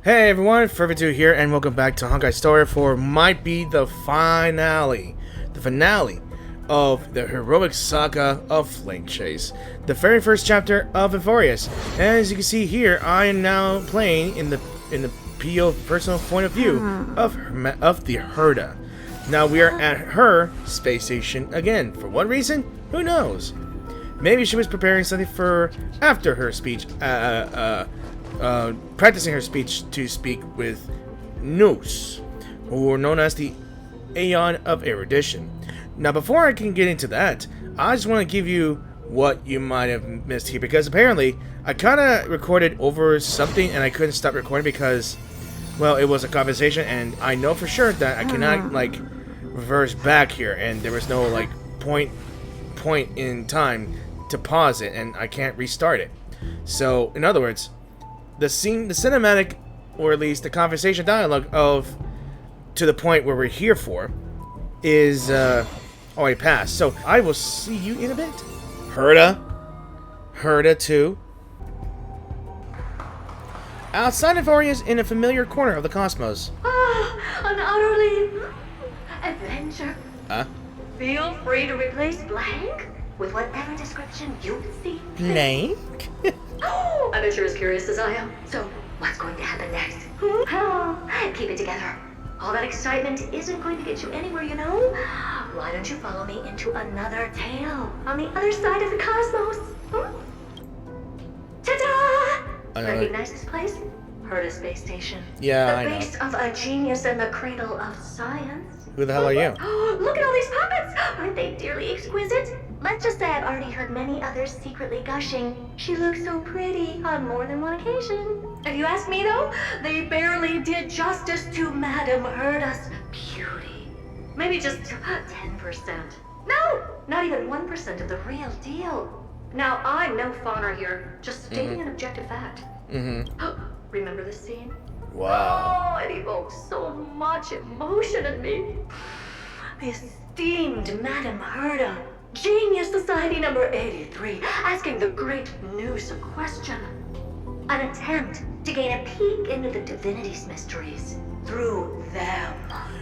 Hey everyone, Forever2 here, and welcome back to Honkai Story for might be the finale of the heroic saga of Flame Chase, the very first chapter of Evorius. And as you can see here, I am now playing in the PO personal point of view of the Herta. Now we are at her space station again. For what reason? Who knows? Maybe she was preparing something for after her speech. Practicing her speech to speak with Nous, who are known as the Aeon of erudition. Now, before I can get into that, I just want to give you what you might have missed here, because apparently I kind of recorded over something and I couldn't stop recording because, well, it was a conversation, and I know for sure that I cannot like reverse back here, and there was no like point in time to pause it, and I can't restart it. So, in other words, the cinematic, or at least the conversation dialogue of to the point where we're here for is already passed. So I will see you in a bit. Herta 2. Outside of Evorius, in a familiar corner of the cosmos. An utterly adventure. Feel free to replace blank with whatever description you see. Blank? I bet you're as curious as I am. So, what's going to happen next? Keep it together. All that excitement isn't going to get you anywhere, you know? Why don't you follow me into another tale on the other side of the cosmos? Ta-da! Recognize this place? Herta Space Station. Yeah, I know. The base of a genius and the cradle of science. Who the hell are you? Look at all these puppets! Aren't they dearly exquisite? Let's just say I've already heard many others secretly gushing. She looks so pretty on more than one occasion. If you ask me though, they barely did justice to Madame Herta's beauty. Maybe just 10%. No, not even 1% of the real deal. Now, I'm no fawner here, just stating an objective fact. Remember this scene? Wow. Oh, it evokes so much emotion in me. The esteemed Madame Herta, Genius Society number 83, asking the great Nous a question. An attempt to gain a peek into the divinity's mysteries through them.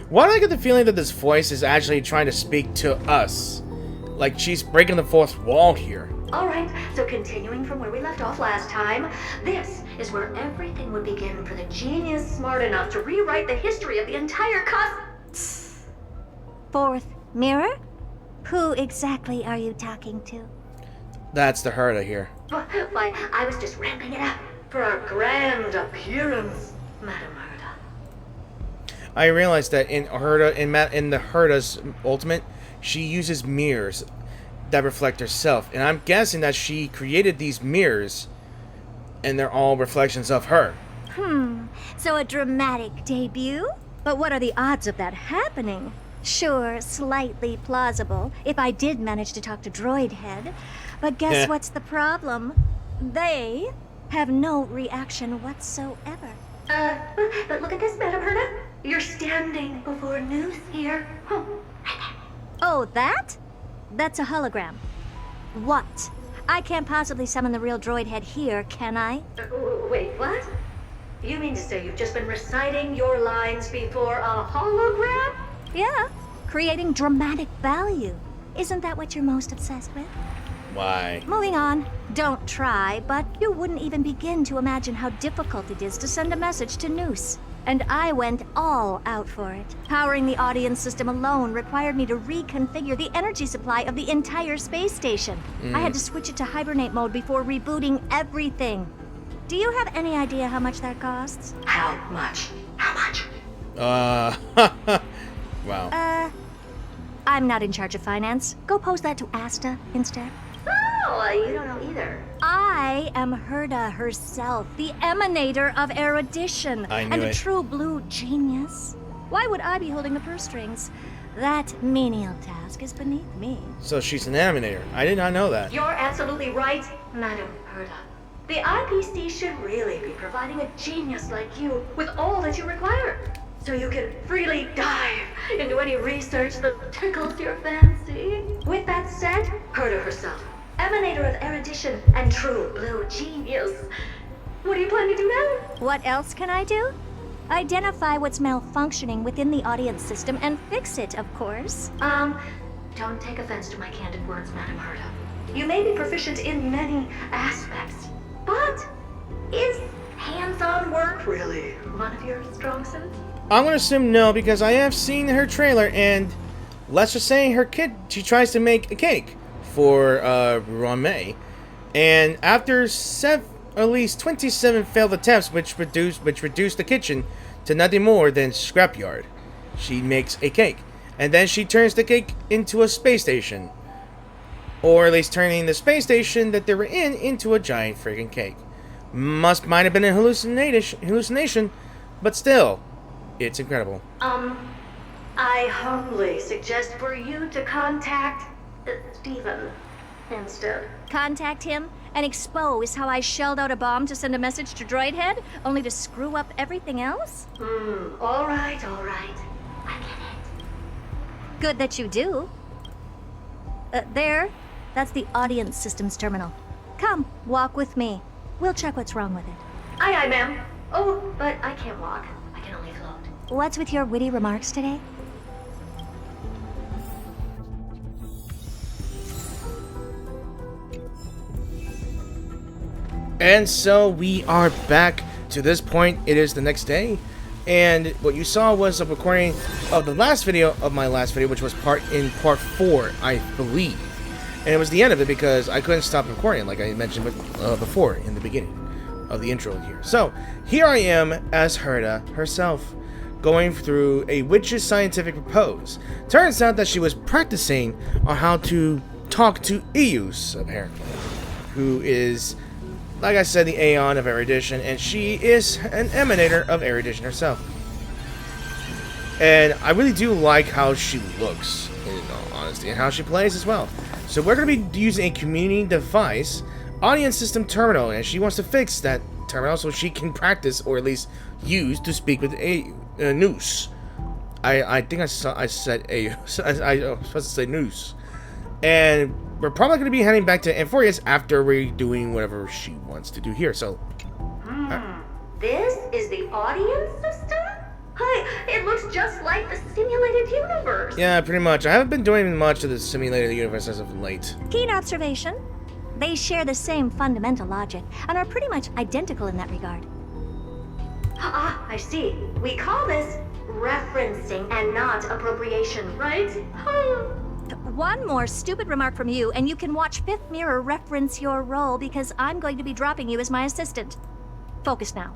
Why do I get the feeling that this voice is actually trying to speak to us? Like she's breaking the fourth wall here. Alright, so continuing from where we left off last time, this is where everything would begin for the genius smart enough to rewrite the history of the entire cosmos. Fourth mirror? Who exactly are you talking to? That's the Herta here. Why, I was just ramping it up for our grand appearance, Madame Herta. I realized that in the Herta's ultimate, she uses mirrors that reflect herself, and I'm guessing that she created these mirrors and they're all reflections of her. So a dramatic debut? But what are the odds of that happening? Sure, slightly plausible, if I did manage to talk to Droid Head. But guess what's the problem? They have no reaction whatsoever. But look at this, Madame Herta. You're standing before Nous here. Right there. Oh, that? That's a hologram. What? I can't possibly summon the real Droid Head here, can I? Wait, what? You mean to say you've just been reciting your lines before a hologram? Yeah, creating dramatic value. Isn't that what you're most obsessed with? Why? Moving on. Don't try, but you wouldn't even begin to imagine how difficult it is to send a message to Nous. And I went all out for it. Powering the audience system alone required me to reconfigure the energy supply of the entire space station. I had to switch it to hibernate mode before rebooting everything. Do you have any idea how much that costs? How much? How much? Wow. I'm not in charge of finance. Go pose that to Asta instead. Oh, you don't know either. I am Herta herself, the emanator of erudition, I knew and a it. true blue genius. Why would I be holding the purse strings? That menial task is beneath me. So she's an animator. I did not know that. You're absolutely right, Madame Herta. The IPC should really be providing a genius like you with all that you require, so you can freely dive into any research that tickles your fancy. With that said, Herta herself, emanator of erudition and true blue genius, What do you plan to do now? What else can I do? Identify what's malfunctioning within the audience system and fix it, of course. Don't take offense to my candid words, Madam Herta. You may be proficient in many aspects, but is hands-on work really one of your strong suits? I'm gonna assume no, because I have seen her trailer, and let's just say her kid, she tries to make a cake for May, and after at least 27 failed attempts, which reduced the kitchen to nothing more than scrapyard, she makes a cake, and then she turns the cake into a space station, or at least turning the space station that they were in into a giant friggin' cake. Might have been a hallucination, but still, it's incredible. I humbly suggest for you to contact Steven instead. Contact him and expose how I shelled out a bomb to send a message to Droidhead, only to screw up everything else? All right. I get it. Good that you do. There. That's the audience systems terminal. Come, walk with me. We'll check what's wrong with it. Aye, ma'am. Oh, but I can't walk. I can only float. What's with your witty remarks today? And so we are back to this point. It is the next day, and what you saw was a recording of the last video of my last video, which was part 4, I believe. And it was the end of it because I couldn't stop recording, like I mentioned before in the beginning of the intro here. So here I am as Herta herself, going through a witch's scientific repose. Turns out that she was practicing on how to talk to Eus, apparently, who is, like I said, the Aeon of erudition, and she is an emanator of erudition herself. And I really do like how she looks, in all honesty, and how she plays as well. So we're going to be using a community device, audience system terminal, and she wants to fix that terminal so she can practice, or at least use, to speak with Noose. I think I said Eus. I was supposed to say Noose. And we're probably going to be heading back to Amphorius after we're doing whatever she wants to do here. So, This is the audience system? Hi, it looks just like the simulated universe. yeah, pretty much. I haven't been doing much of the simulated universe as of late. Keen observation. They share the same fundamental logic and are pretty much identical in that regard. Ah, I see. We call this referencing and not appropriation, right? One more stupid remark from you, and you can watch Fifth Mirror reference your role because I'm going to be dropping you as my assistant. Focus now.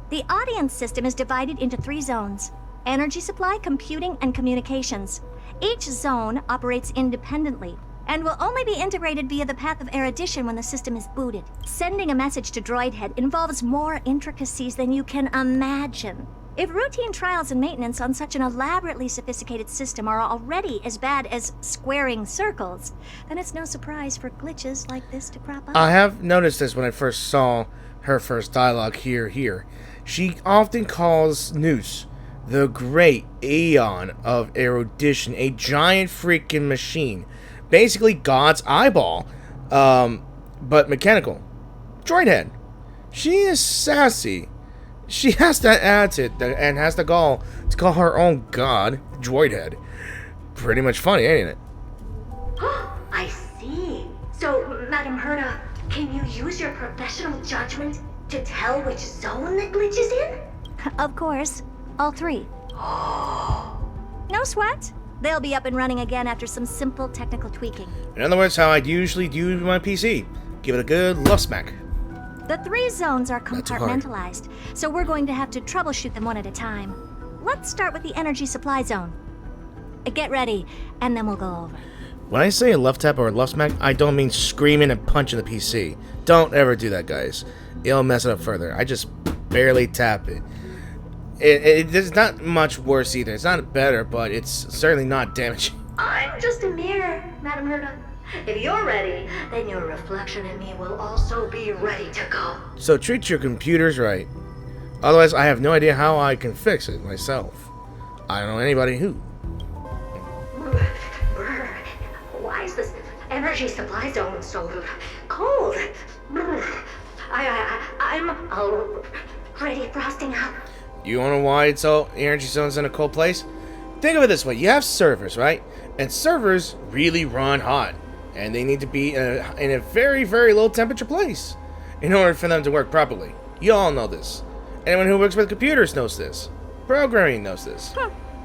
The audience system is divided into 3 zones: energy supply, computing, and communications. Each zone operates independently and will only be integrated via the path of erudition when the system is booted. Sending a message to Droidhead involves more intricacies than you can imagine. If routine trials and maintenance on such an elaborately sophisticated system are already as bad as squaring circles, then it's no surprise for glitches like this to crop up. I have noticed this when I first saw her first dialogue here. She often calls Noose the great Aeon of erudition, a giant freaking machine. Basically God's eyeball, but mechanical. Droidhead. She is sassy. She has that attitude and has the gall to call her own god Droidhead. Pretty much funny, ain't it? I see. So, Madam Herta, can you use your professional judgment to tell which zone the glitch is in? Of course, all 3. No sweat. They'll be up and running again after some simple technical tweaking. In other words, how I'd usually do my PC. Give it a good love smack. The 3 zones are Not too hard. compartmentalized, so we're going to have to troubleshoot them one at a time. Let's start with the energy supply zone. Get ready, and then we'll go over. When I say a left tap or a left smack, I don't mean screaming and punching the PC. Don't ever do that, guys. It'll mess it up further. I just barely tap it. It's not much worse either. It's not better, but it's certainly not damaging. I'm just a mirror, Madam Herta. If you're ready, then your reflection in me will also be ready to go. So treat your computers right. Otherwise, I have no idea how I can fix it myself. I don't know anybody who. Why is this energy supply zone so cold? I'm already frosting up. You wanna know why it's all energy zones in a cold place? Think of it this way: you have servers, right? And servers really run hot, and they need to be in a very, very low temperature place in order for them to work properly. You all know this. Anyone who works with computers knows this. Programming knows this.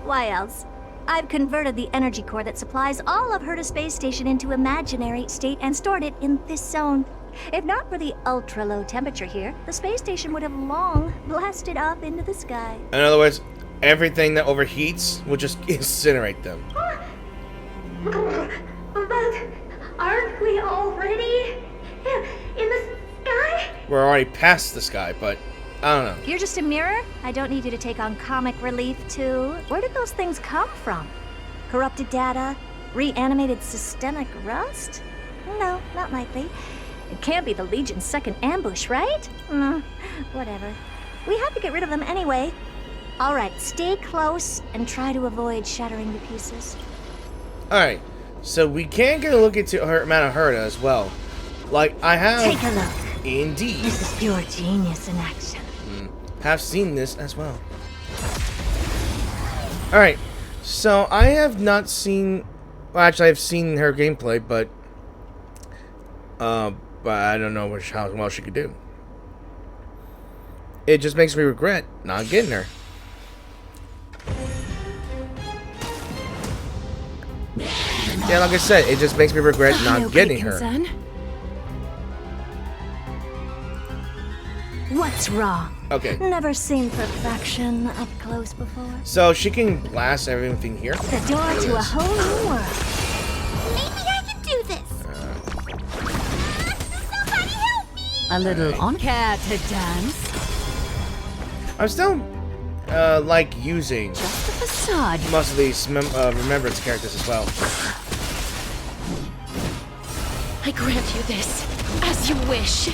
Why else? I've converted the energy core that supplies all of Herta Space Station into imaginary state and stored it in this zone. If not for the ultra-low temperature here, the space station would have long blasted up into the sky. In other words, everything that overheats will just incinerate them. But aren't we already in the sky? We're already past the sky, but I don't know. You're just a mirror? I don't need you to take on comic relief, too. Where did those things come from? Corrupted data? Reanimated systemic rust? No, not likely. It can't be the Legion's second ambush, right? Whatever. We have to get rid of them anyway. All right, stay close and try to avoid shattering to pieces. Alright, so we can get a look into amount of Herta as well. Like, I have... Take a look. Indeed. This is pure genius in action. Have seen this as well. Alright, so I have not seen... Well, actually, I've seen her gameplay, but I don't know how well she could do. It just makes me regret not getting her. Yeah, like I said, it just makes me regret not getting her. Son. What's wrong? Okay. Never seen perfection up close before. So she can blast everything here. The door to a whole new world. Maybe I can do this. Somebody help me! A little on care to dance. I'm still like using Just a facade. most of these remembrance characters as well. I grant you this, as you wish.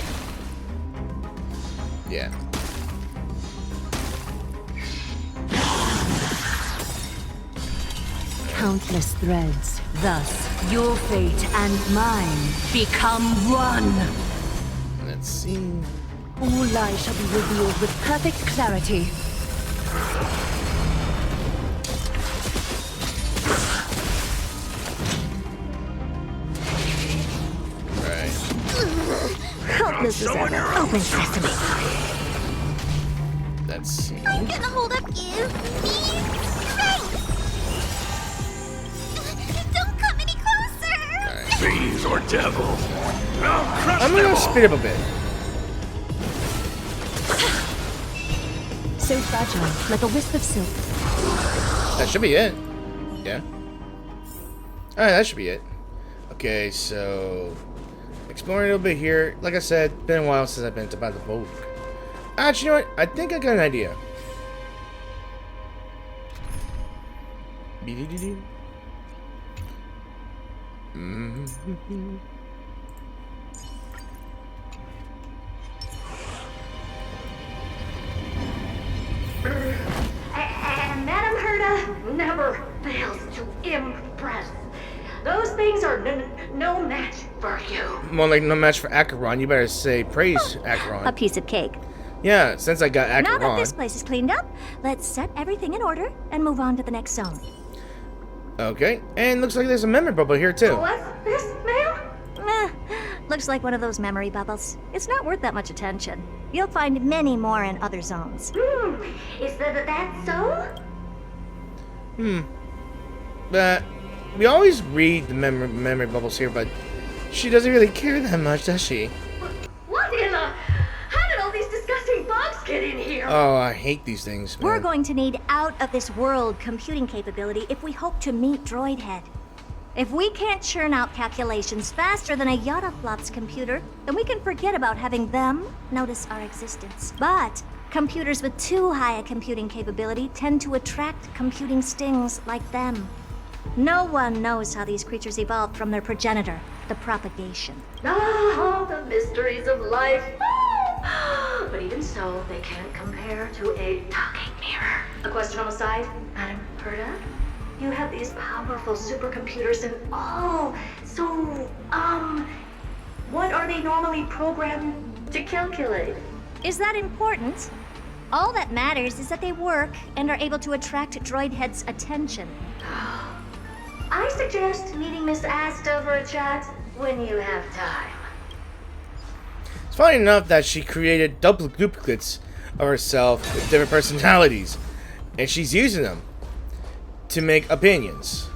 Yeah. Countless threads. Thus, your fate and mine become one. Let's see. All lies shall be revealed with perfect clarity. Right. Helpless as ever. Open sesame. Let's see. I'm gonna hold up give me strength. Don't come any closer. Fiends or devil. I'm gonna speed up a bit. So fragile, like a wisp of silk. That should be it. Yeah. Alright, that should be it. Okay, so exploring a little bit here. Like I said, been a while since I've been to about the boat. Actually, you know what? I think I got an idea. And Madame Herta never fails to impress. Those things are no match for you. More like no match for Acheron. You better say praise A Acheron. piece of cake. Yeah, since I got Now that this Acheron. place is cleaned up, let's set everything in order and move on to the next zone. Okay, and looks like there's a memory bubble here too. What's this, ma'am? Looks like one of those memory bubbles. It's not worth that much attention. You'll find many more in other zones. Is that so? But we always read the memory bubbles here, but she doesn't really care that much, does she? What in the... How did all these disgusting bugs get in here? Oh, I hate these things, man. We're going to need out-of-this-world computing capability if we hope to meet Droidhead. If we can't churn out calculations faster than a Yottaflop's computer, then we can forget about having them notice our existence. But computers with too high a computing capability tend to attract computing stings like them. No one knows how these creatures evolved from their progenitor, the propagation. Oh, the mysteries of life. But even so, they can't compare to a talking mirror. A question on the side, Madame Herta? You have these powerful supercomputers and so, what are they normally programmed to calculate. Is that important? All that matters is that they work and are able to attract droid heads' attention. I suggest meeting Miss Asta for a chat when you have time. It's funny enough that she created double duplicates of herself with different personalities, and she's using them to make opinions.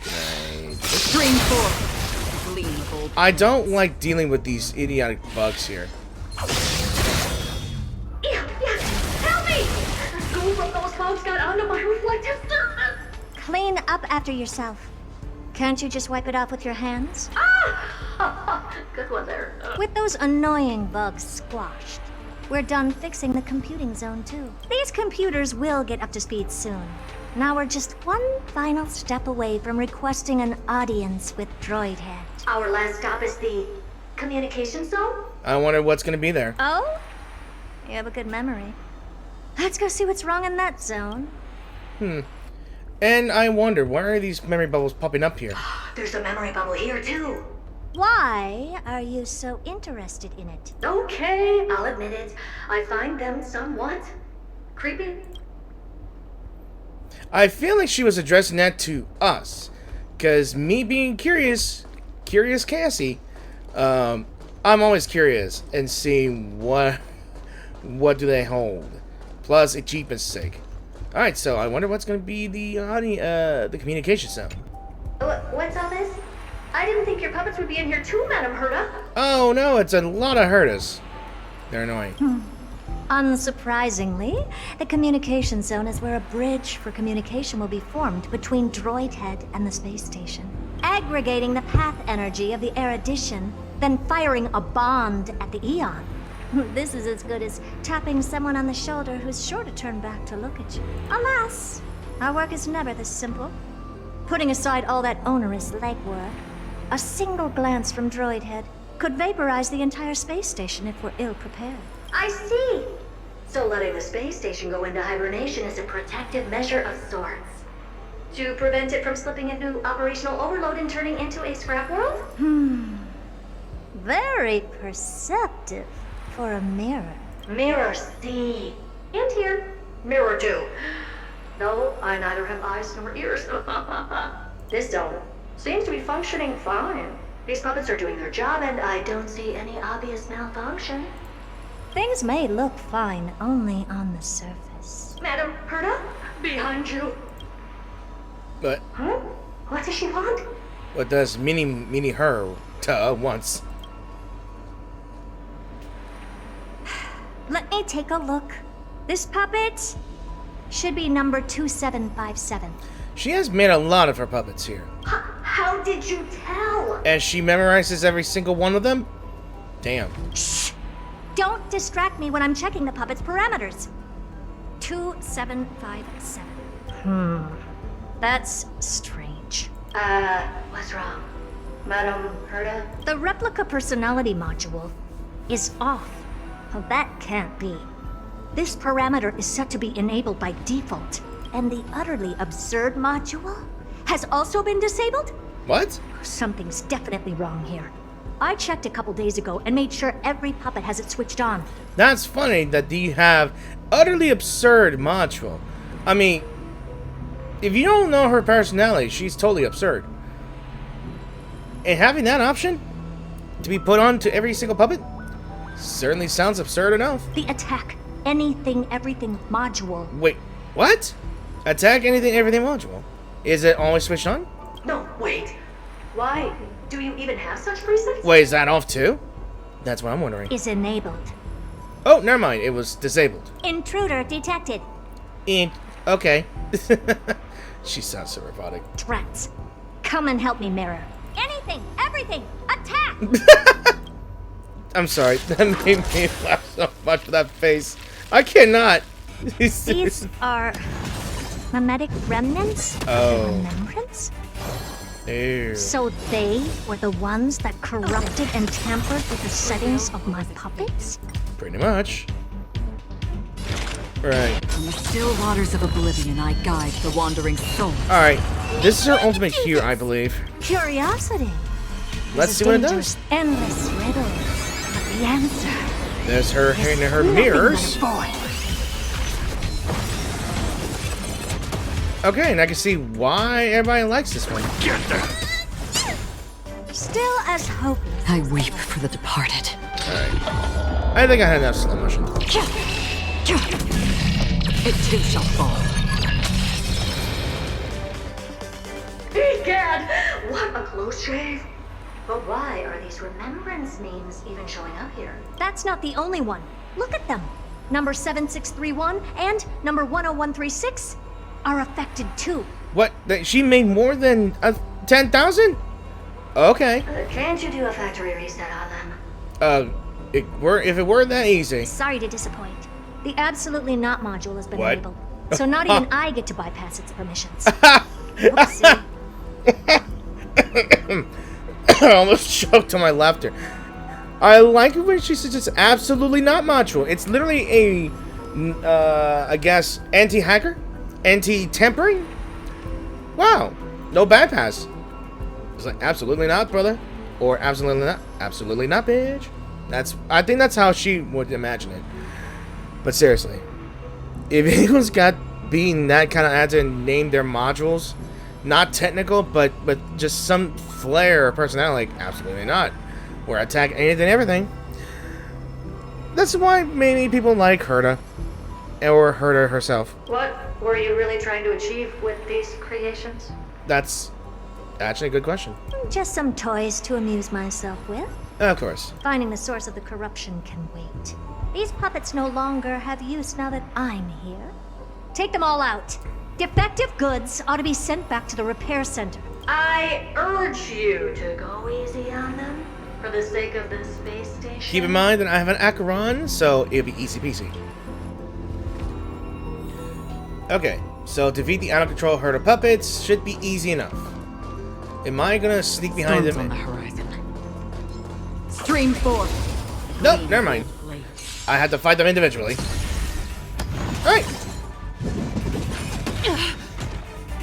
String forward. Lean hold. I don't like dealing with these idiotic bugs here. Yeah, help me! The gold from those clouds got onto my reflective surface. Clean up after yourself. Can't you just wipe it off with your hands? Ah! Good one there. With those annoying bugs squashed, we're done fixing the computing zone too. These computers will get up to speed soon. Now we're just one final step away from requesting an audience with Droid Head. Our last stop is the communication zone? I wonder what's gonna be there. Oh? You have a good memory. Let's go see what's wrong in that zone. And I wonder, why are these memory bubbles popping up here? There's a memory bubble here too. Why are you so interested in it? Okay, I'll admit it. I find them somewhat creepy. I feel like she was addressing that to us, because me being curious Cassie, I'm always curious and seeing what do they hold. Plus, it's cheapness sake. All right, so I wonder what's going to be the communication zone. What's all this? I didn't think your puppets would be in here too, Madam Herta. Oh no, it's a lot of Hertas. They're annoying. Unsurprisingly, the communication zone is where a bridge for communication will be formed between Droid Head and the space station, aggregating the path energy of the erudition, then firing a bond at the Aeon. This is as good as tapping someone on the shoulder who's sure to turn back to look at you. Alas, our work is never this simple. Putting aside all that onerous legwork, a single glance from Droid Head could vaporize the entire space station if we're ill-prepared. I see. So letting the space station go into hibernation is a protective measure of sorts. To prevent it from slipping into operational overload and turning into a scrap world? Very perceptive for a mirror. Mirror C. And here, mirror 2. No, I neither have eyes nor ears. This zone seems to be functioning fine. These puppets are doing their job and I don't see any obvious malfunction. Things may look fine only on the surface. Madam Herta, behind you. But Huh? What does she want? what does mini her wants? Let me take a look. This puppet should be number 2757. She has made a lot of her puppets here. How did you tell? And she memorizes every single one of them? Damn. Shh! Don't distract me when I'm checking the puppet's parameters. 2757. That's strange. What's wrong? Madam Herta? The replica personality module is off. Well, that can't be. This parameter is set to be enabled by default, and the utterly absurd module has also been disabled? What? Something's definitely wrong here. I checked a couple days ago and made sure every puppet has it switched on. That's funny that you have utterly absurd module. I mean, if you don't know her personality, she's totally absurd. And having that option to be put on to every single puppet certainly sounds absurd enough. The attack anything everything module. Wait, what? Attack anything everything module? Is it always switched on? No, wait. Why? Do you even have such presets? Wait, is that off too? That's what I'm wondering. Is enabled. Oh, never mind. It was disabled. Intruder detected. Okay. She sounds so robotic. Drats. Come and help me, Mirror. Anything, everything, attack! I'm sorry. That made me laugh so much with that face. I cannot. These are mimetic remnants of Oh. the remembrance? Ew. So they were the ones that corrupted and tampered with the settings of my puppets? Pretty much. Right. In the still waters of oblivion, I guide the wandering soul. Alright. This is her ultimate here, I believe. Curiosity. Let's is see a what it dangerous, does. Endless riddle. But the The answer. There's her in her Nothing mirrors. but a void. Okay, and I can see why everybody likes this one. Still as hopeless. I weep for the departed. Alright. I think I had enough slow motion. It too shall fall. Egad! What a close shave! But why are these remembrance names even showing up here? That's not the only one. Look at them. Number 7631 and number 10136 are affected too. What? She made more than 10,000? Okay. Can't you do a factory reset on them? If it were that easy. Sorry to disappoint. The Absolutely Not module has been What? enabled. So not even I get to bypass its permissions. Whoopsie. I almost choked on my laughter. I like it when she says it's absolutely not module. It's literally a, I guess, anti-hacker? Anti-tempering? Wow. No bypass. It's like, absolutely not, brother. Or absolutely not. Absolutely not, bitch. I think that's how she would imagine it. But seriously, if anyone's got being that kind of ad to name their modules, not technical, but just some flair or personality, like, absolutely not. Or attack anything and everything. That's why maybe people like Herta. Or Herta herself. What were you really trying to achieve with these creations? That's actually a good question. Just some toys to amuse myself with. Of course. Finding the source of the corruption can wait. These puppets no longer have use now that I'm here. Take them all out. Defective goods ought to be sent back to the repair center. I urge you to go easy on them for the sake of the space station. Keep in mind that I have an Acheron, so it'll be easy peasy. Okay, so defeat the out-of-control herd of puppets should be easy enough. Am I gonna sneak behind Storms them? on the horizon. Stream forth. Nope, never mind. I had to fight them individually. Alright.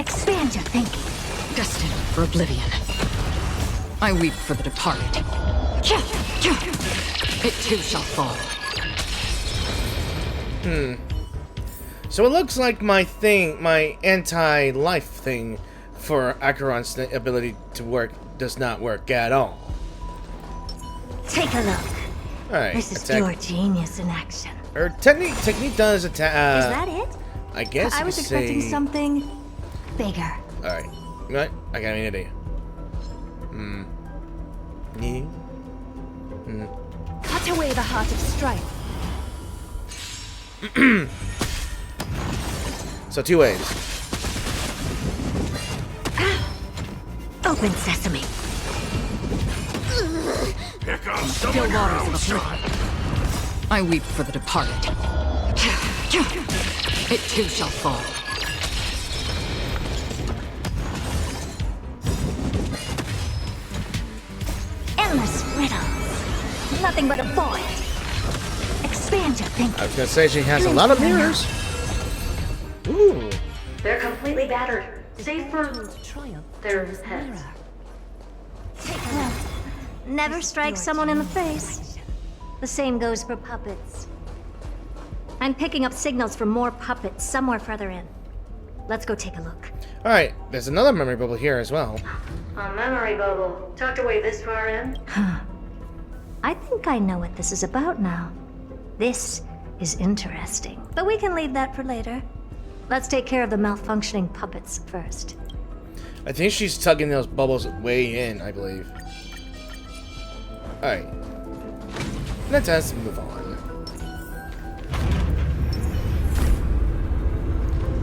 Expand your thinking. Destined for oblivion. I weep for the departed. It too shall fall. So it looks like my anti-life thing for Acheron's ability to work does not work at all. Take a look. Alright, This is attack. your genius in action. Her technique does attack. Is that it? I guess I you was could expecting say... something bigger. Alright. You know what? I got an idea. Cut away the heart of strife. So 2 ways. Open sesame. Here comes Still someone waters of else. oblivion. I weep for the departed. It too shall fall. Endless riddles. Nothing but a void. Expand your thinking. I was gonna say she has a lot of mirrors. Ooh. They're completely battered, save for their heads. Well, never strike someone in the face. The same goes for puppets. I'm picking up signals from more puppets somewhere further in. Let's go take a look. Alright, there's another memory bubble here as well. A memory bubble, tucked away this far in. I think I know what this is about now. This is interesting, but we can leave that for later. Let's take care of the malfunctioning puppets first. I think she's tugging those bubbles way in, I believe. Alright. Let's move on.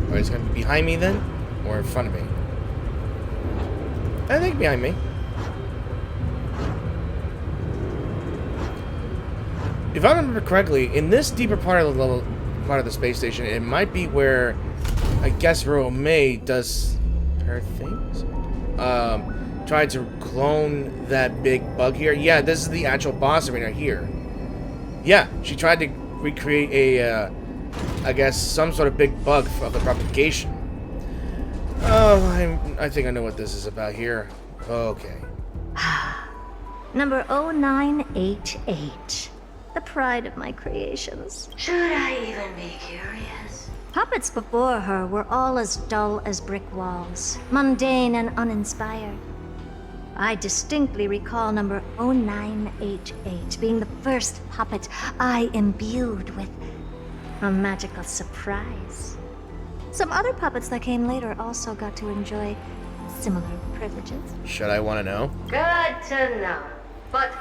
Alright, it's gonna be behind me then? Or in front of me? I think behind me. If I remember correctly, in this deeper part of the level, part of the space station, it might be where I guess Ro May does her things. Tried to clone that big bug here. Yeah, this is the actual boss arena here. Yeah, she tried to recreate a, I guess, some sort of big bug of the propagation. Oh, I think I know what this is about here. Okay. Number 0988. the pride of my creations. Should I even be curious? Puppets before her were all as dull as brick walls, mundane and uninspired. I distinctly recall number 0988 being the first puppet I imbued with a magical surprise. Some other puppets that came later also got to enjoy similar privileges. Should I want to know? Good to know. But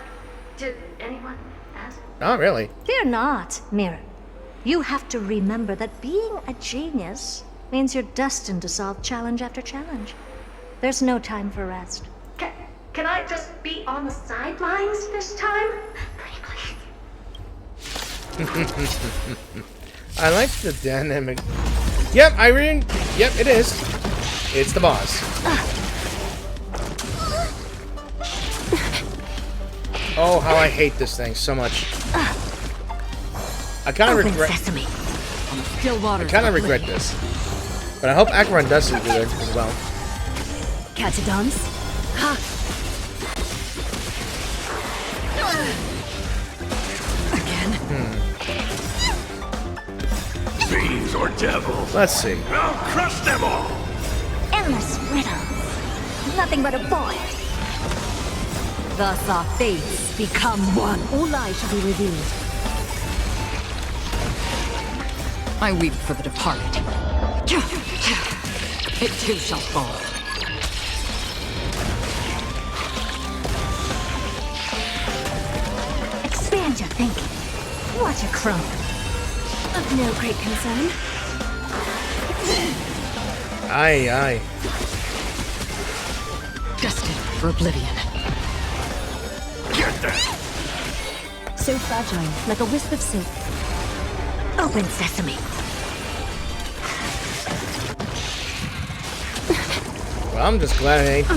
did anyone ask? Not really. Fear not, Mirror. You have to remember that being a genius means you're destined to solve challenge after challenge. There's no time for rest. Can I just be on the sidelines this time? Pretty please. I like the dynamic. Yep, Irene. Yep, it is. It's the boss. Oh, how I hate this thing so much. I kind of regret. Sesame. Still water. I kind of regret this, but I hope Acheron does it good as well. Catadons? Ha! Again. Fiends or devils? Let's see. I'll crush them all! Endless riddles. Nothing but a void. Thus our fates become one. All lies shall be revealed. I weep for the departed. It too shall fall. Expand your thinking. Watch it crumble. Of no great concern. Aye, aye. Destined for oblivion. Get that! So fragile, like a wisp of silk. Open sesame. Well, I'm just glad it ain't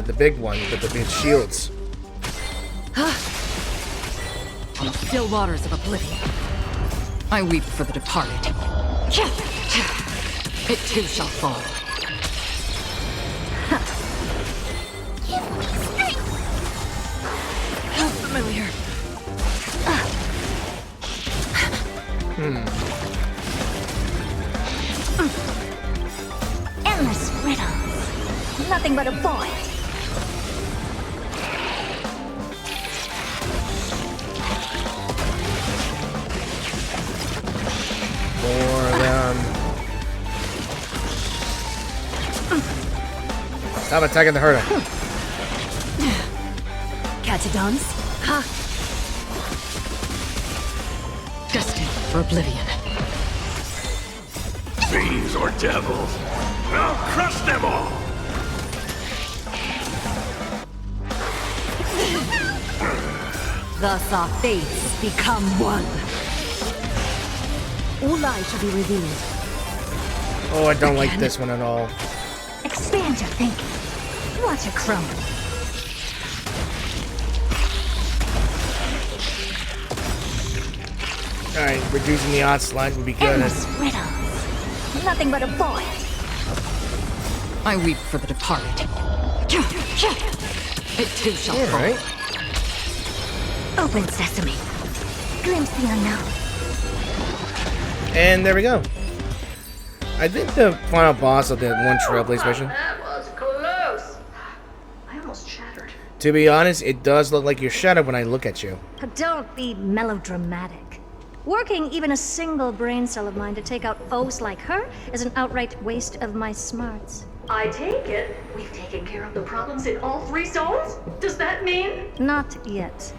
the big one with the big shields. On the still waters of oblivion. I weep for the departed. It too shall fall. How familiar. Endless riddles. Nothing but a void. More of them. Stop attacking the Herta. Catadons? Ha! Destined for oblivion. Fiends or devils? I'll crush them all! Thus our fates become one. All lies shall be revealed. Oh, I don't like this one at all. Expand your thinking. Watch it crumble. Alright, reducing the onslaught would be good. Endless riddles. Nothing but a void. I weep for the departed. It too shall fall. Alright. Open sesame. Glimpse the unknown. And there we go. I think the final boss of the one Trailblaze mission. That was close. I almost shattered. To be honest, it does look like you're shadowed when I look at you. Don't be melodramatic. Working even a single brain cell of mine to take out foes like her is an outright waste of my smarts. I take it we've taken care of the problems in all 3 zones? Does that mean? Not yet.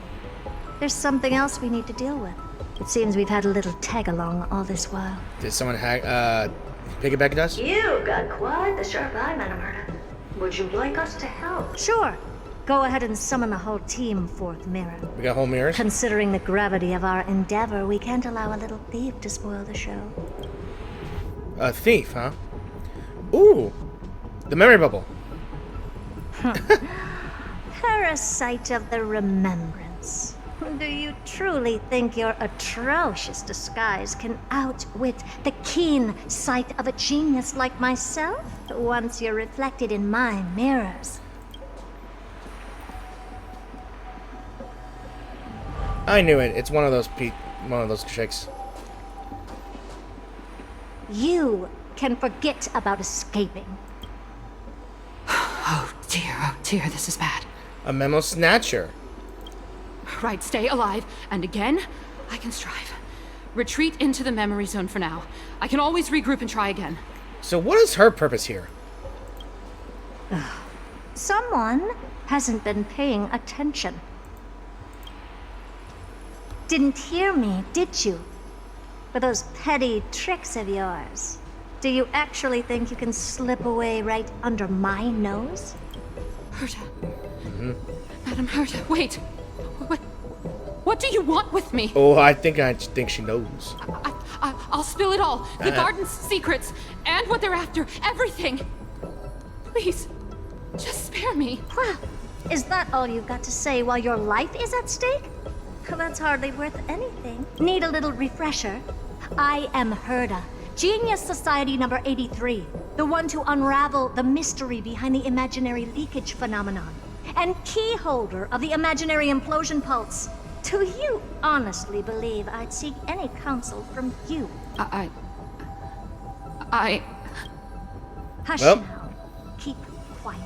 There's something else we need to deal with. It seems we've had a little tag-along all this while. Did someone piggyback at us? You've got quite the sharp eye, Madam Herta. Would you like us to help? Sure. Go ahead and summon the whole team forth, Mirror. We got whole mirrors? Considering the gravity of our endeavor, we can't allow a little thief to spoil the show. A thief, huh? Ooh! The memory bubble. Parasite of the remembrance. Do you truly think your atrocious disguise can outwit the keen sight of a genius like myself? Once you're reflected in my mirrors. I knew it. It's one of those chicks. You can forget about escaping. Oh dear, this is bad. A memo snatcher. Right, stay alive, and again, I can strive. Retreat into the memory zone for now. I can always regroup and try again. So what is her purpose here? Someone hasn't been paying attention. Didn't hear me, did you? For those petty tricks of yours. Do you actually think you can slip away right under my nose? Herta. Madam Herta, wait. What do you want with me? Oh, I think she knows. I'll spill it all. The garden's secrets, and what they're after. Everything. Please, just spare me. Well, is that all you've got to say while your life is at stake? That's hardly worth anything. Need a little refresher? I am Herta, Genius Society number 83, the one to unravel the mystery behind the imaginary leakage phenomenon, and key holder of the imaginary implosion pulse. Do you honestly believe I'd seek any counsel from you? Hush Well. now. Keep quiet.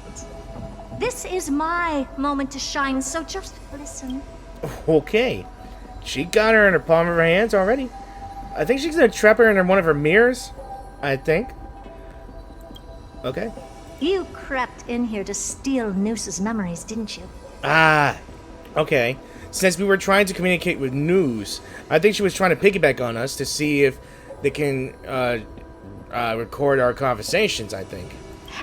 This is my moment to shine, so just listen. Okay. She got her in the palm of her hands already. I think she's gonna trap her in one of her mirrors. I think. Okay. You crept in here to steal Noose's memories, didn't you? Ah. Okay. Since we were trying to communicate with Noose, I think she was trying to piggyback on us to see if they can record our conversations, I think.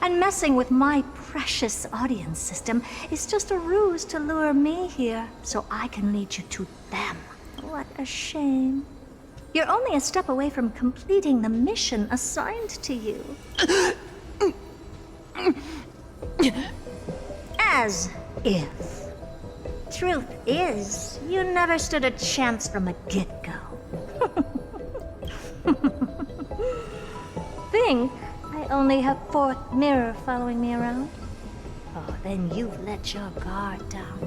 And messing with my precious audience system is just a ruse to lure me here so I can lead you to them. What a shame. You're only a step away from completing the mission assigned to you. As if. Truth is, you never stood a chance from the get-go. Think I only have fourth mirror following me around? Oh, then you've let your guard down.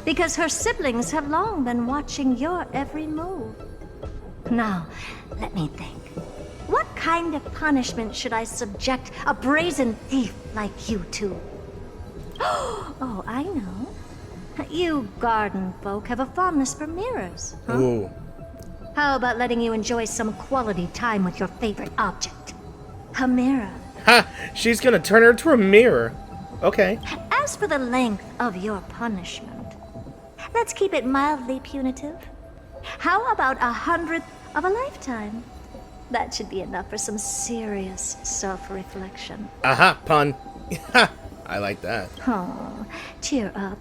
Because her siblings have long been watching your every move. Now, let me think. What kind of punishment should I subject a brazen thief like you to? Oh, I know. You garden folk have a fondness for mirrors, huh? Ooh. How about letting you enjoy some quality time with your favorite object? A mirror. Ha! She's gonna turn her into a mirror. Okay. As for the length of your punishment, let's keep it mildly punitive. How about 100th of a lifetime? That should be enough for some serious self-reflection. Aha, pun. Ha! I like that. Oh, cheer up.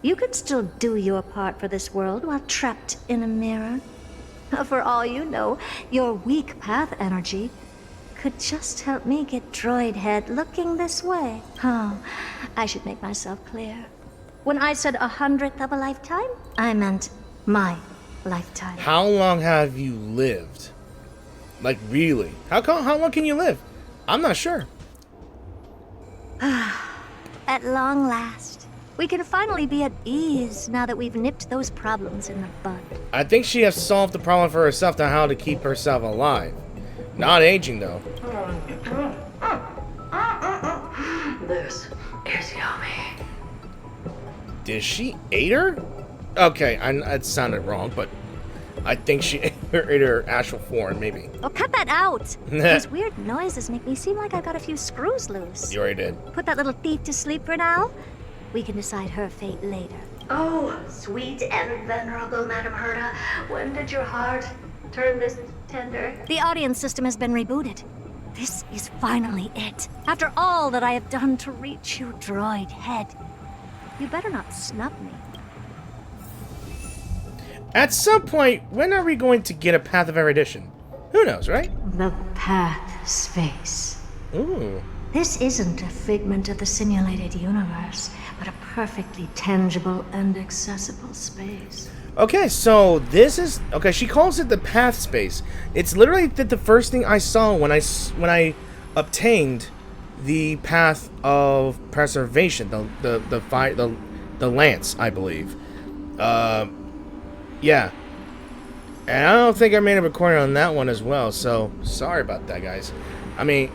You can still do your part for this world while trapped in a mirror. For all you know, your weak path energy could just help me get droid head looking this way. Oh, I should make myself clear. When I said 100th of a lifetime, I meant my lifetime. How long have you lived? Like, really? How long can you live? I'm not sure. At long last, we can finally be at ease now that we've nipped those problems in the bud. I think she has solved the problem for herself to how to keep herself alive. Not aging, though. This is yummy. Did she ate her? Okay, it sounded wrong, but I think she ate her actual form, maybe. Oh, cut that out! These weird noises make me seem like I've got a few screws loose. You already did. Put that little thief to sleep for now. We can decide her fate later. Oh, sweet and venerable Madam Herta, when did your heart turn this tender? The audience system has been rebooted. This is finally it. After all that I have done to reach you, droid head. You better not snub me. At some point, when are we going to get a Path of Erudition? Who knows, right? The path space. Ooh. This isn't a figment of the simulated universe, but a perfectly tangible and accessible space. Okay, so this is... Okay, she calls it the path space. It's literally the first thing I saw when I obtained the path of preservation, the lance, I believe. Yeah. And I don't think I made a recording on that one as well, so sorry about that, guys. I mean,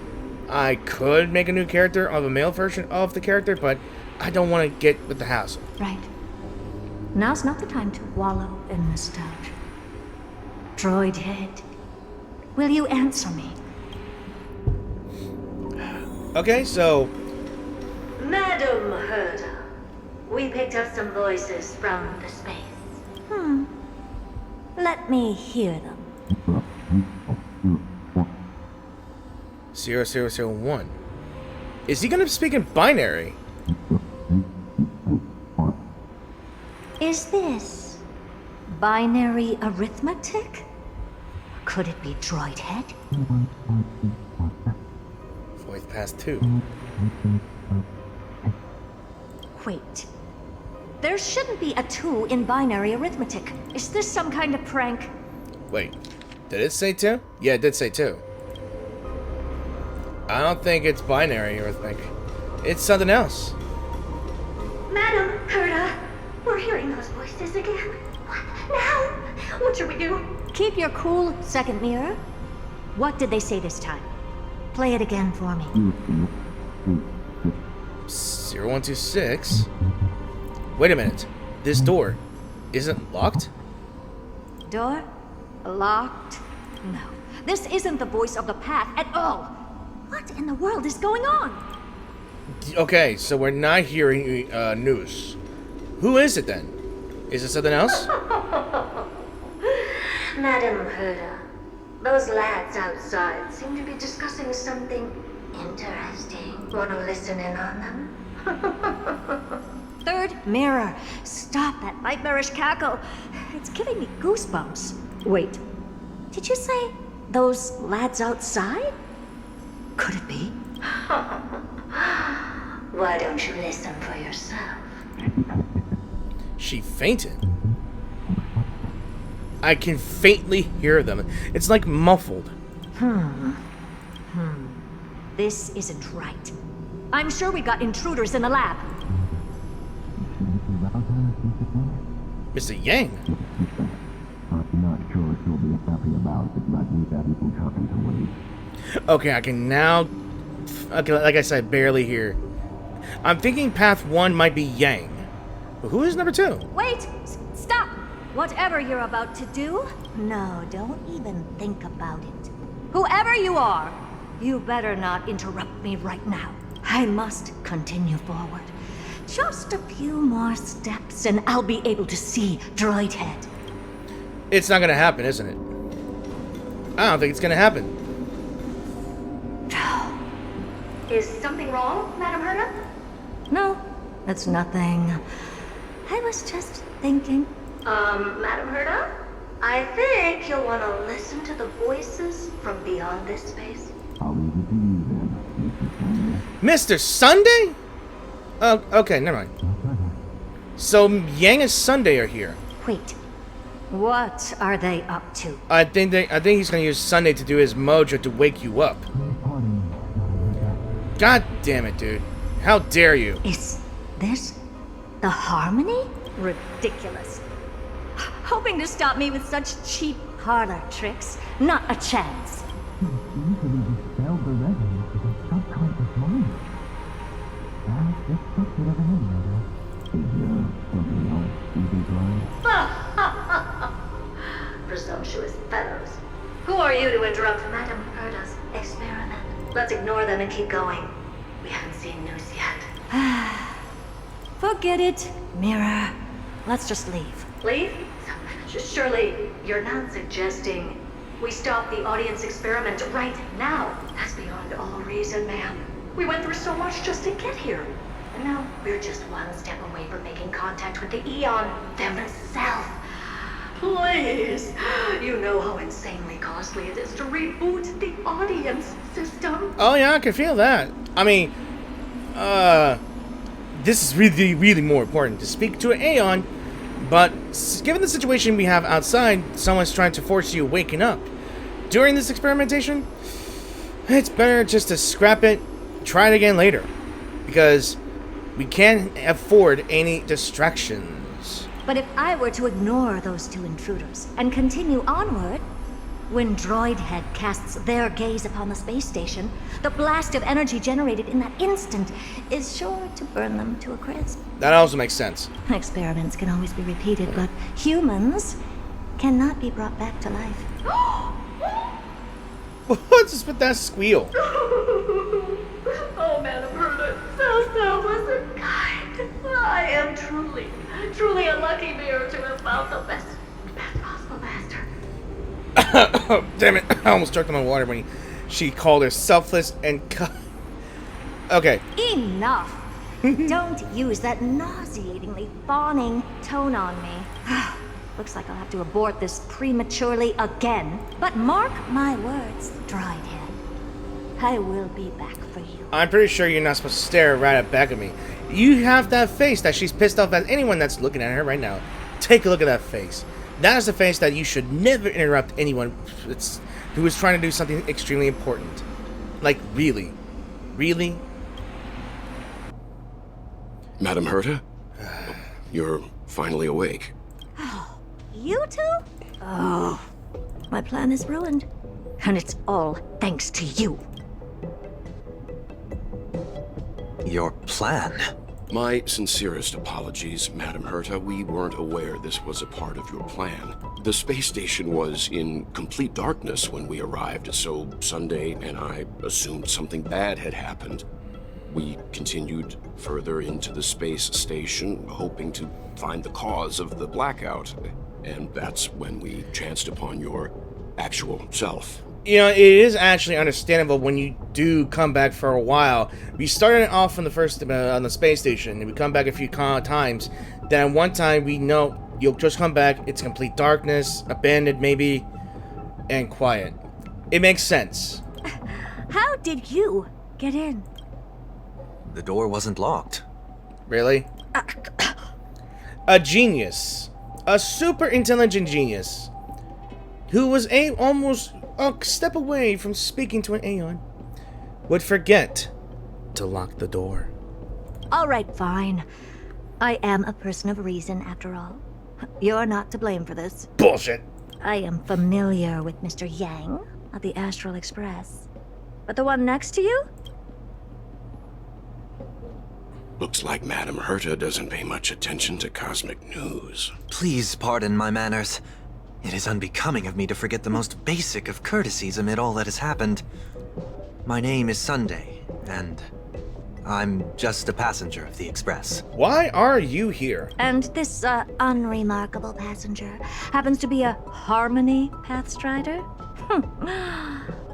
I could make a new character of a male version of the character, but I don't want to get with the hassle. Right. Now's not the time to wallow in nostalgia. Droid head, will you answer me? Okay, so Madam Herta, we picked up some voices from the space. Let me hear them. 0001. Is he gonna speak in binary? Is this binary arithmetic? Could it be droid head? Voice past 2. Wait. There shouldn't be a 2 in binary arithmetic. Is this some kind of prank? Wait, did it say 2? Yeah, it did say 2. I don't think it's binary arithmetic. It's something else. Madam Herta, we're hearing those voices again. What now? What should we do? Keep your cool, second mirror. What did they say this time? Play it again for me. 0126. Wait a minute. This door isn't locked? Door? Locked? No. This isn't the voice of the path at all. What in the world is going on? Okay, so we're not hearing news. Who is it then? Is it something else? Madam Herta, those lads outside seem to be discussing something interesting. Want to listen in on them? Third mirror. Stop that nightmarish cackle. It's giving me goosebumps. Wait. Did you say those lads outside? Could it be? Why don't you listen for yourself? She fainted. I can faintly hear them. It's like muffled. This isn't right. I'm sure we got intruders in the lab. Mr. Yang. Not sure she'll be happy about it, but we've got even talking to wait. Okay, I can now... Okay, like I said, barely hear. I'm thinking path 1 might be Yang. But who is number 2? Wait! Stop! Whatever you're about to do, no, don't even think about it. Whoever you are, you better not interrupt me right now. I must continue forward. Just a few more steps and I'll be able to see Droid Head. It's not gonna happen, isn't it? I don't think it's gonna happen. Is something wrong, Madam Herta? No, it's nothing. I was just thinking. Madam Herta? I think you'll want to listen to the voices from beyond this space. I'll leave it to you then, Mr. Sunday. Mr. Sunday? Oh, okay, never mind. So Yang and Sunday are here. Wait, what are they up to? I think he's gonna use Sunday to do his mojo to wake you up. God damn it, dude. How dare you? Is this the Harmony? Ridiculous. Hoping to stop me with such cheap parlor tricks? Not a chance. Easily dispelled the resonance of his subconscious mind. Just a bit of an emulator. Is there something else you can try? Presumptuous fellows. Who are you to interrupt Madam Herta's experiment? Let's ignore them and keep going. We haven't seen news yet. Forget it, Mirror. Let's just leave. Leave? Surely you're not suggesting we stop the audience experiment right now. That's beyond all reason, ma'am. We went through so much just to get here. And now we're just one step away from making contact with the Aeon themselves. Please. You know how insanely costly it is to reboot the audience system. Oh yeah, I can feel that. I mean, this is really, really more important to speak to an Aeon. But given the situation we have outside, someone's trying to force you waking up. During this experimentation, it's better just to scrap it, try it again later. Because we can't afford any distractions. But if I were to ignore those two intruders and continue onward, when Droidhead casts their gaze upon the space station, the blast of energy generated in that instant is sure to burn them to a crisp. That also makes sense. Experiments can always be repeated, but humans cannot be brought back to life. What's this with that squeal? Oh, Madam Herta, so selfless and kind. I am truly a lucky bear to have found the best possible master. Damn it! I almost choked on my water when she called her selfless and okay. Enough! Don't use that nauseatingly fawning tone on me. Looks like I'll have to abort this prematurely again. But mark my words, Droidhead. I will be back for you. I'm pretty sure you're not supposed to stare right at back at me. You have that face that she's pissed off at anyone that's looking at her right now. Take a look at that face. That is the face that you should never interrupt anyone who is trying to do something extremely important. Like, really? Really? Madam Herta? You're finally awake. You two? Oh, my plan is ruined. And it's all thanks to you. Your plan? My sincerest apologies, Madam Herta. We weren't aware this was a part of your plan. The space station was in complete darkness when we arrived, so Sunday and I assumed something bad had happened. We continued further into the space station, hoping to find the cause of the blackout. And that's when we chanced upon your actual self. You know, it is actually understandable when you do come back for a while. We started off from the first on the space station, and we come back a few times. Then one time we know you'll just come back. It's complete darkness, abandoned maybe, and quiet. It makes sense. How did you get in? The door wasn't locked. Really? A genius, a super intelligent genius, who was almost a step away from speaking to an Aeon, would forget to lock the door. All right, fine. I am a person of reason, after all. You're not to blame for this. Bullshit. I am familiar with Mr. Yang of the Astral Express. But the one next to you? Looks like Madam Herta doesn't pay much attention to cosmic news. Please pardon my manners. It is unbecoming of me to forget the most basic of courtesies amid all that has happened. My name is Sunday, and I'm just a passenger of the Express. Why are you here? And this, unremarkable passenger happens to be a Harmony Pathstrider?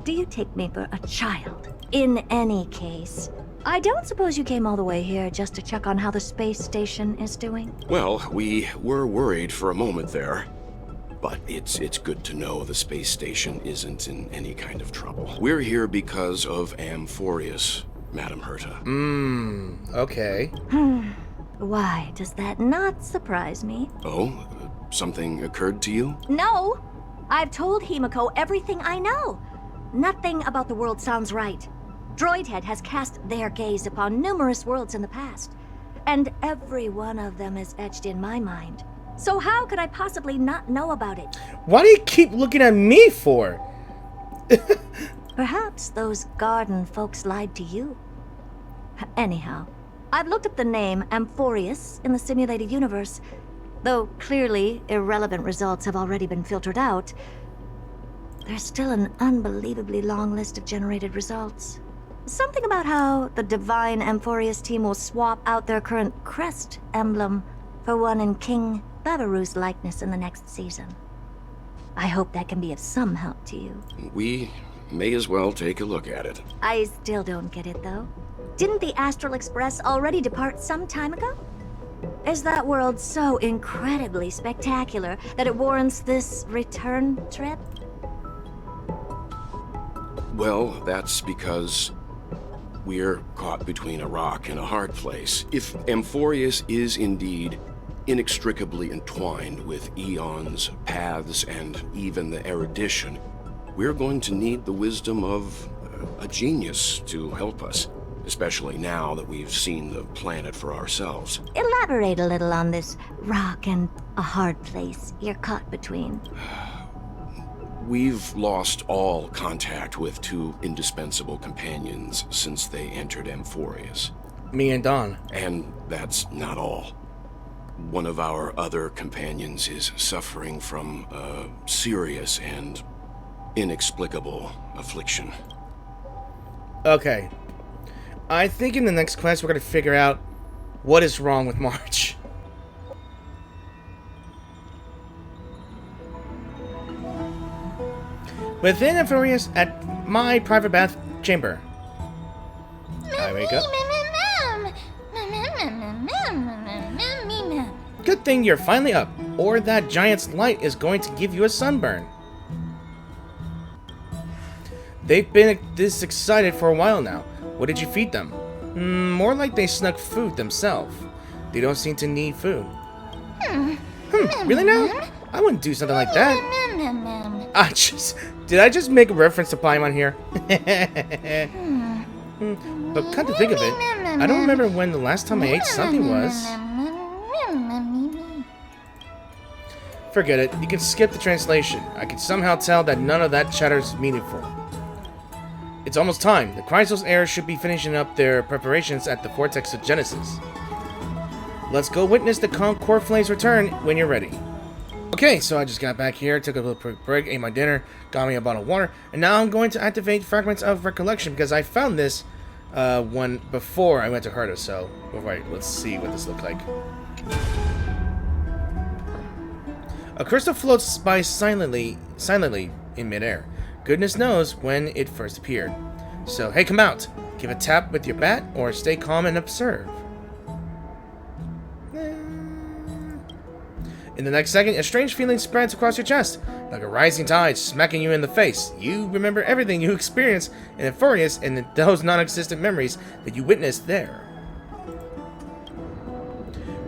Do you take me for a child? In any case, I don't suppose you came all the way here just to check on how the space station is doing? Well, we were worried for a moment there. But it's good to know the space station isn't in any kind of trouble. We're here because of Amphorius, Madam Herta. Okay. Why does that not surprise me? Oh? Something occurred to you? No! I've told Himiko everything I know. Nothing about the world sounds right. Droidhead has cast their gaze upon numerous worlds in the past, and every one of them is etched in my mind. So how could I possibly not know about it? Why do you keep looking at me for? Perhaps those garden folks lied to you. Anyhow, I've looked up the name Amphorius in the simulated universe. Though clearly irrelevant results have already been filtered out, there's still an unbelievably long list of generated results. Something about how the divine Amphorius team will swap out their current crest emblem for one in King Babaru's likeness in the next season. I hope that can be of some help to you. We may as well take a look at it. I still don't get it, though. Didn't the Astral Express already depart some time ago? Is that world so incredibly spectacular that it warrants this return trip? Well, that's because we're caught between a rock and a hard place. If Amphorius is indeed inextricably entwined with Aeon's paths and even the erudition, we're going to need the wisdom of a genius to help us, especially now that we've seen the planet for ourselves. Elaborate a little on this rock and A hard place you're caught between. We've lost all contact with two indispensable companions since they entered Amphorius. Me and Dawn. And that's not all. One of our other companions is suffering from a serious and inexplicable affliction. Okay. I think in the next quest we're gonna figure out what is wrong with March. Within Amphorius at my private bath chamber. I wake up. Good thing you're finally up, or that giant's light is going to give you a sunburn. They've been this excited for a while now. What did you feed them? More like they snuck food themselves. They don't seem to need food. Really now? I wouldn't do something like that. Did I just make a reference to Paimon here? But come to think of it, I don't remember when the last time I ate something was. Forget it, you can skip the translation. I can somehow tell that none of that chatter is meaningful. It's almost time. The Chrysos heirs should be finishing up their preparations at the Vortex of Genesis. Let's go witness the core flame's return when you're ready. Okay, so I just got back here, took a little quick break, ate my dinner, got me a bottle of water, and now I'm going to activate Fragments of Recollection because I found this one before I went to Herta, so alright, let's see what this looks like. A crystal floats by silently in midair. Goodness knows when it first appeared. So, hey, come out. Give a tap with your bat, or stay calm and observe. In the next second, a strange feeling spreads across your chest, like a rising tide smacking you in the face. You remember everything you experienced in Amphorius and those non-existent memories that you witnessed there.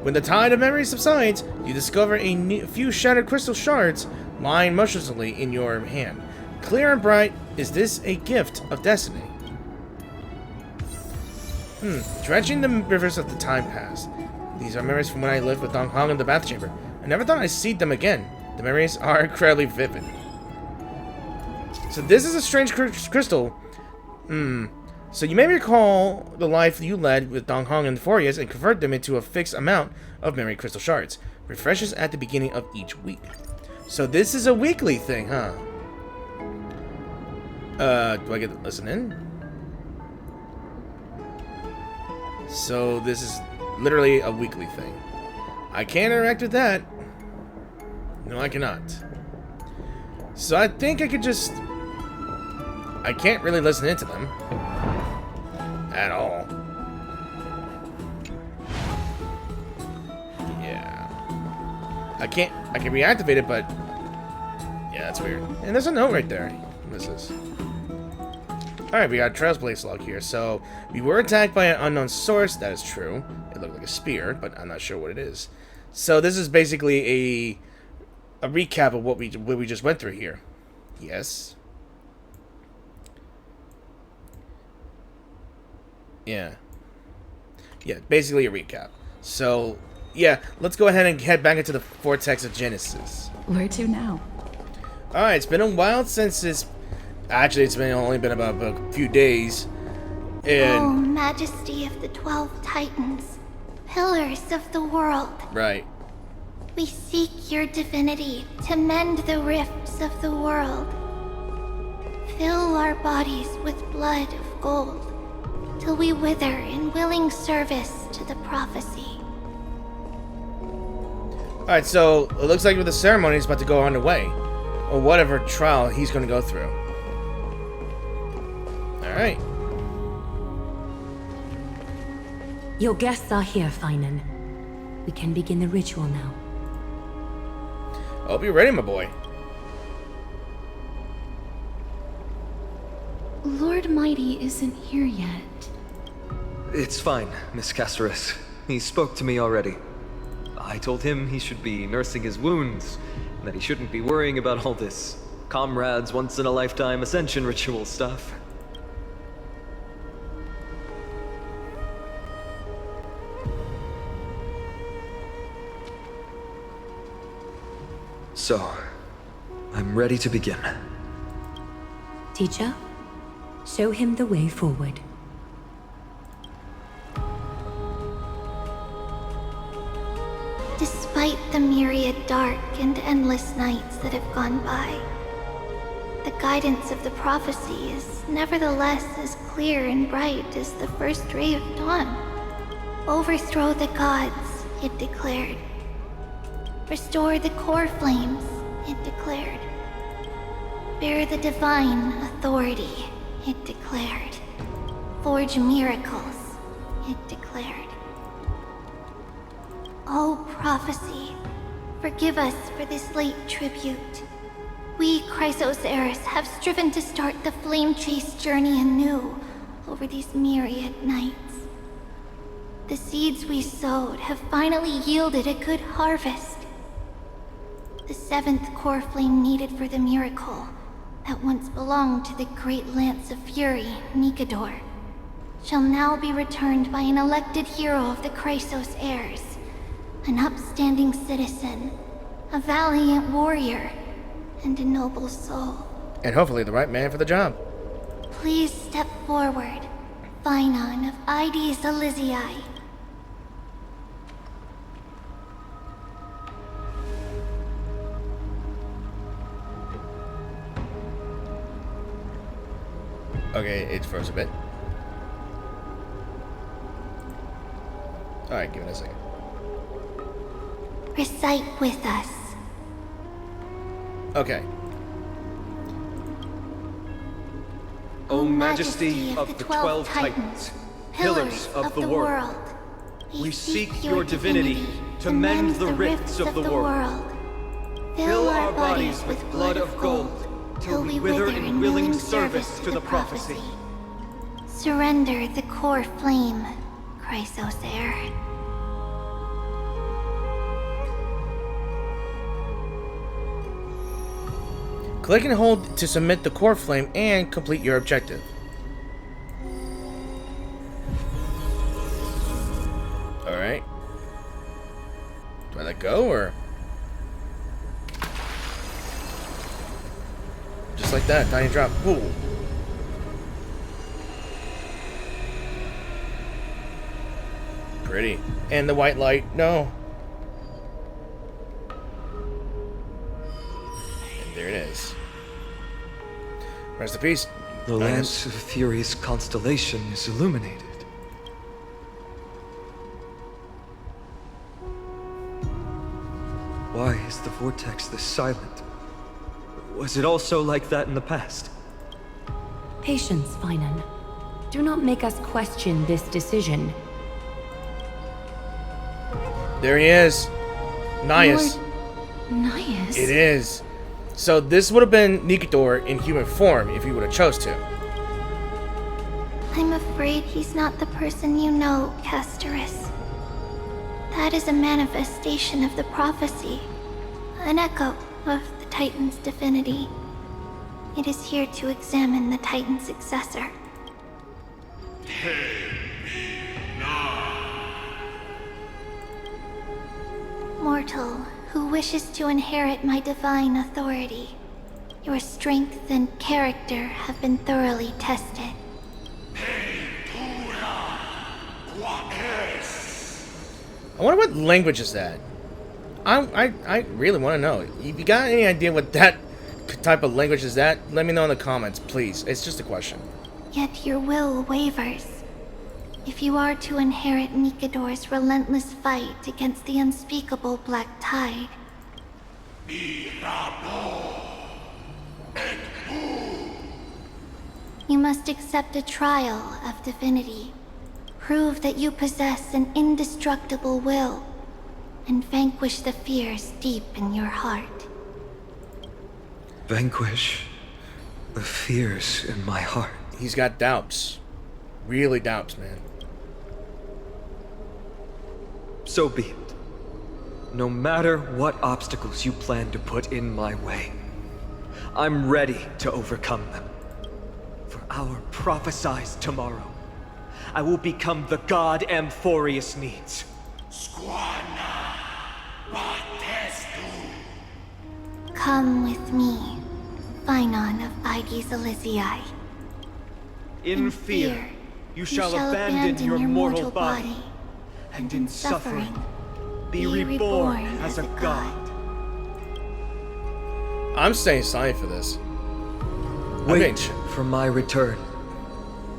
When the tide of memory subsides, you discover a few shattered crystal shards lying motionlessly in your hand. Clear and bright, is this a gift of destiny? Dredging the rivers of the time past. These are memories from when I lived with Dong Hong in the bath chamber. I never thought I'd see them again. The memories are incredibly vivid. So this is a strange crystal. So you may recall the life you led with Dong Hong and Amphorius and convert them into a fixed amount of memory crystal shards. Refreshes at the beginning of each week. So this is a weekly thing, huh? Do I get to listen in? So this is literally a weekly thing. I can't interact with that. No, I cannot. So I think I could just... I can't really listen into them. At all. Yeah. I can reactivate it, but... Yeah, that's weird. And there's a note right there. What is this? Alright, we got a Trails Blaze log here. So, we were attacked by an unknown source. That is true. It looked like a spear, but I'm not sure what it is. So, this is basically a recap of what we just went through here. Yes. Yeah. Yeah, basically a recap. So, yeah, let's go ahead and head back into the Vortex of Genesis. Where to now? Alright, it's been a while since it's... Actually, it's only been about a few days. And... Oh, Majesty of the 12 Titans, pillars of the world. Right. We seek your divinity to mend the rifts of the world. Fill our bodies with blood of gold, till we wither in willing service to the prophecy. Alright, so it looks like the ceremony is about to go underway. Or whatever trial he's going to go through. Alright. Your guests are here, Phainon. We can begin the ritual now. Hope you're ready, my boy. Lord Mighty isn't here yet. It's fine, Miss Caceres. He spoke to me already. I told him he should be nursing his wounds, and that he shouldn't be worrying about all this comrades once-in-a-lifetime ascension ritual stuff. So, I'm ready to begin. Teacher, show him the way forward. Despite the myriad dark and endless nights that have gone by, the guidance of the prophecy is nevertheless as clear and bright as the first ray of dawn. Overthrow the gods, it declared. Restore the core flames, it declared. Bear the divine authority, it declared. Forge miracles, it declared. Oh, prophecy, forgive us for this late tribute. We, Chrysos heirs, have striven to start the flame chase journey anew over these myriad nights. The seeds we sowed have finally yielded a good harvest. The seventh core flame needed for the miracle that once belonged to the great Lance of Fury, Nikador, shall now be returned by an elected hero of the Chrysos heirs, an upstanding citizen, a valiant warrior, and a noble soul. And hopefully the right man for the job. Please step forward, Phainon of Ides Elysiae. Okay, it froze a bit. Alright, give it a second. Recite with us. Okay. O Majesty of the 12 Titans, pillars of the world, we seek your divinity to mend the rifts of the world. Fill our bodies with blood of gold, till we wither in willing service to the prophecy. Surrender the core flame, Chrysos heir. Click and hold to submit the core flame and complete your objective. Alright. Do I let go or? Just like that, tiny drop. Ooh. Pretty. And the white light, no. And there it is. Rest in peace. The Lance of Fury's constellation is illuminated. Why is the vortex this silent? Was it also like that in the past? Patience, Phainon. Do not make us question this decision. There he is. Nias. Nias? It is. So this would have been Nikador in human form if he would have chose to. I'm afraid he's not the person you know, Castorus. That is a manifestation of the prophecy, an echo of the Titan's divinity. It is here to examine the Titan's successor. Mortal, who wishes to inherit my divine authority. Your strength and character have been thoroughly tested. I wonder what language is that. I really want to know. If you got any idea what that type of language is that, let me know in the comments, please. It's just a question. Yet your will wavers. If you are to inherit Nikador's relentless fight against the unspeakable black tide, you must accept a trial of divinity. Prove that you possess an indestructible will, and vanquish the fears deep in your heart. Vanquish the fears in my heart. He's got doubts. Really doubts, man. So be it. No matter what obstacles you plan to put in my way, I'm ready to overcome them. For our prophesized tomorrow, I will become the god Amphorius needs. Come with me, Phainon of Aegis Elysiae. In fear, you shall abandon your mortal body, and in suffering, be reborn as a god. I'm staying silent for this. Wait for my return,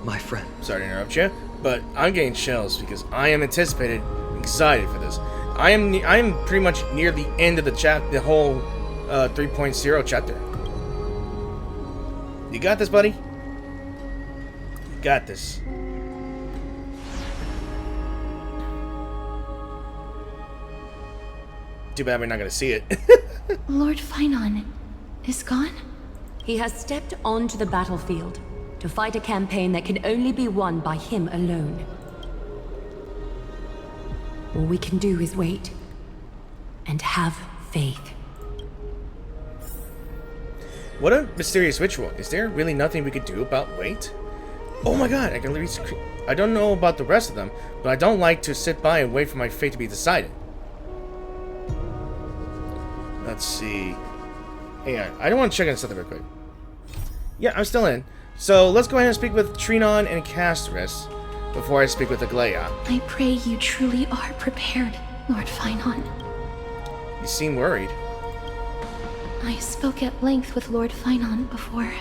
my friend. Sorry to interrupt you, but I'm getting chills because I am excited for this. I am pretty much near the end of the whole 3.0 chapter. You got this, buddy. You got this. Too bad we're not gonna see it. Lord Phainon is gone? He has stepped onto the battlefield to fight a campaign that can only be won by him alone. All we can do is wait and have faith. What a mysterious ritual. Is there really nothing we could do about wait? Oh my god, I can literally... I don't know about the rest of them, but I don't like to sit by and wait for my fate to be decided. Let's see. Hang on, I don't want to check on something real quick. Yeah, I'm still in. So let's go ahead and speak with Phainon and Castorus before I speak with Aglaia. I pray you truly are prepared, Lord Phainon. You seem worried. I spoke at length with Lord Phainon before.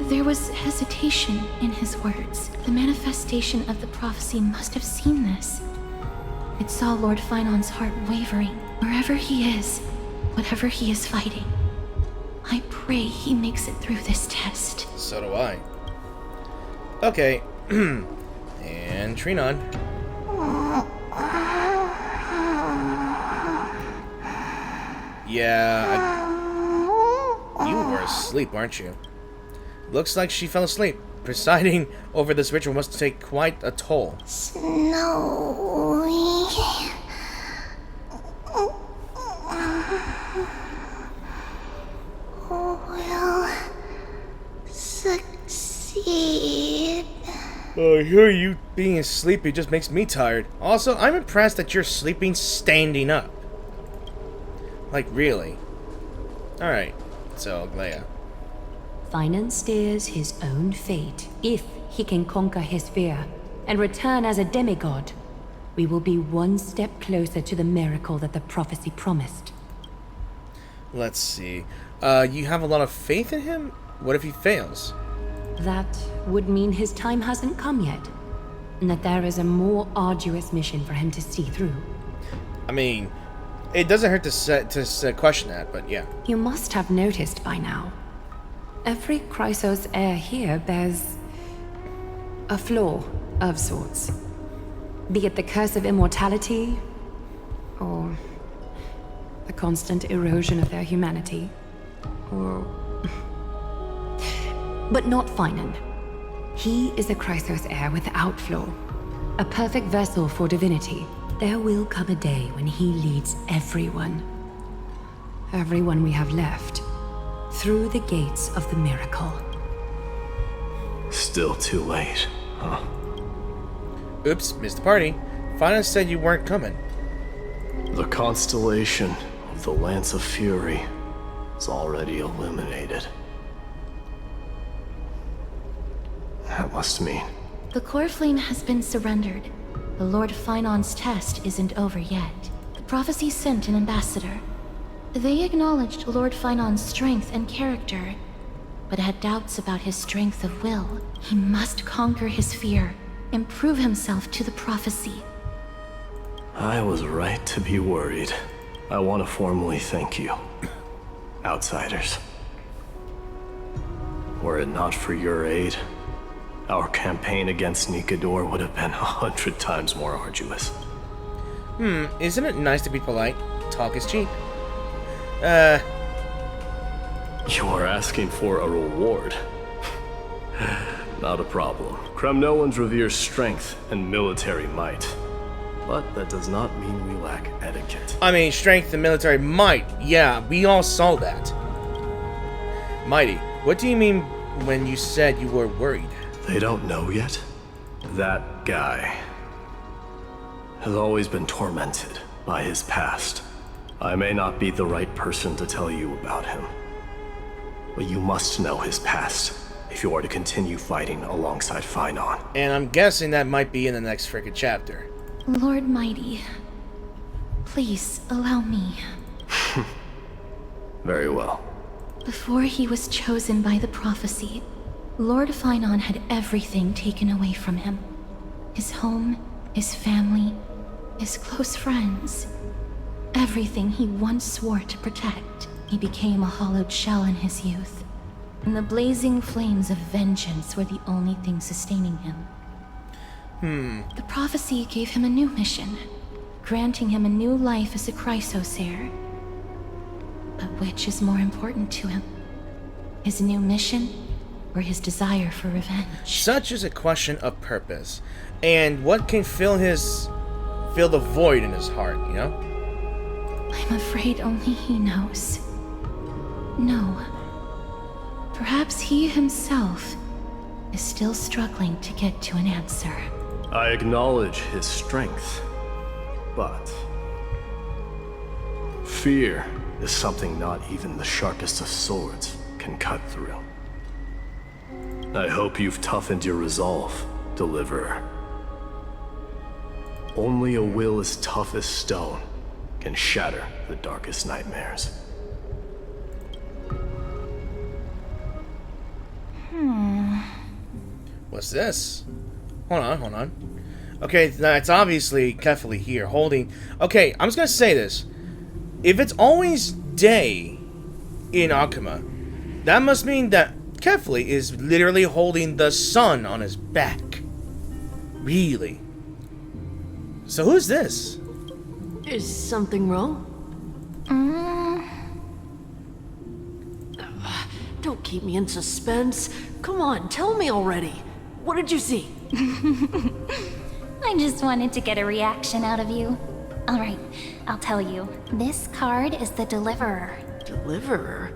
There was hesitation in his words. The manifestation of the prophecy must have seen this. It saw Lord Phainon's heart wavering. Wherever he is, whatever he is fighting, I pray he makes it through this test. So do I. Okay. And Phainon. Yeah, you were asleep, aren't you? Looks like she fell asleep. Presiding over this ritual must take quite a toll. Snowy. Will succeed. I hear you being sleepy just makes me tired. Also, I'm impressed that you're sleeping standing up. Like, really? Alright, so, Aglaia. Phainon steers his own fate. If he can conquer his fear and return as a demigod, we will be one step closer to the miracle that the prophecy promised. Let's see. You have a lot of faith in him? What if he fails? That would mean his time hasn't come yet, and that there is a more arduous mission for him to see through. I mean, it doesn't hurt to question that, but yeah. You must have noticed by now. Every Chrysos heir here bears a flaw of sorts. Be it the curse of immortality, or the constant erosion of their humanity, or... But not Phainon. He is a Chrysos heir without flaw. A perfect vessel for divinity. There will come a day when he leads everyone we have left, through the gates of the miracle. Still too late, huh? Oops, missed the party. Phainon said you weren't coming. The constellation of the Lance of Fury is already illuminated. That must mean... The core flame has been surrendered. The Lord Phainon's test isn't over yet. The prophecy sent an ambassador. They acknowledged Lord Phainon's strength and character, but had doubts about his strength of will. He must conquer his fear and prove himself to the prophecy. I was right to be worried. I want to formally thank you, outsiders. Were it not for your aid, our campaign against Nikador would have been 100 times more arduous. Isn't it nice to be polite? Talk is cheap. You are asking for a reward. Not a problem. Kremnoans revere strength and military might. But that does not mean we lack etiquette. I mean, strength and military might. Yeah, we all saw that. Mighty, what do you mean when you said you were worried? They don't know yet? That guy has always been tormented by his past. I may not be the right person to tell you about him, but you must know his past if you are to continue fighting alongside Phainon. And I'm guessing that might be in the next frickin' chapter. Lord Mighty, please allow me. Very well. Before he was chosen by the prophecy, Lord Phainon had everything taken away from him. His home, his family, his close friends. Everything he once swore to protect. He became a hollowed shell in his youth, and the blazing flames of vengeance were the only thing sustaining him. The prophecy gave him a new mission, granting him a new life as a Chrysos heir. But which is more important to him? His new mission, or his desire for revenge? Such is a question of purpose, and what can fill the void in his heart, you know? I'm afraid only he knows. No. Perhaps he himself is still struggling to get to an answer. I acknowledge his strength, but fear is something not even the sharpest of swords can cut through. I hope you've toughened your resolve, Deliverer. Only a will as tough as stone can shatter the darkest nightmares. What's this? Hold on. Okay, that's obviously Kefli here holding... Okay, I'm just gonna say this. If it's always day in Akuma, that must mean that Kefli is literally holding the sun on his back. Really? So who's this? Is something wrong? Don't keep me in suspense. Come on, tell me already. What did you see? I just wanted to get a reaction out of you. Alright, I'll tell you. This card is the Deliverer. Deliverer?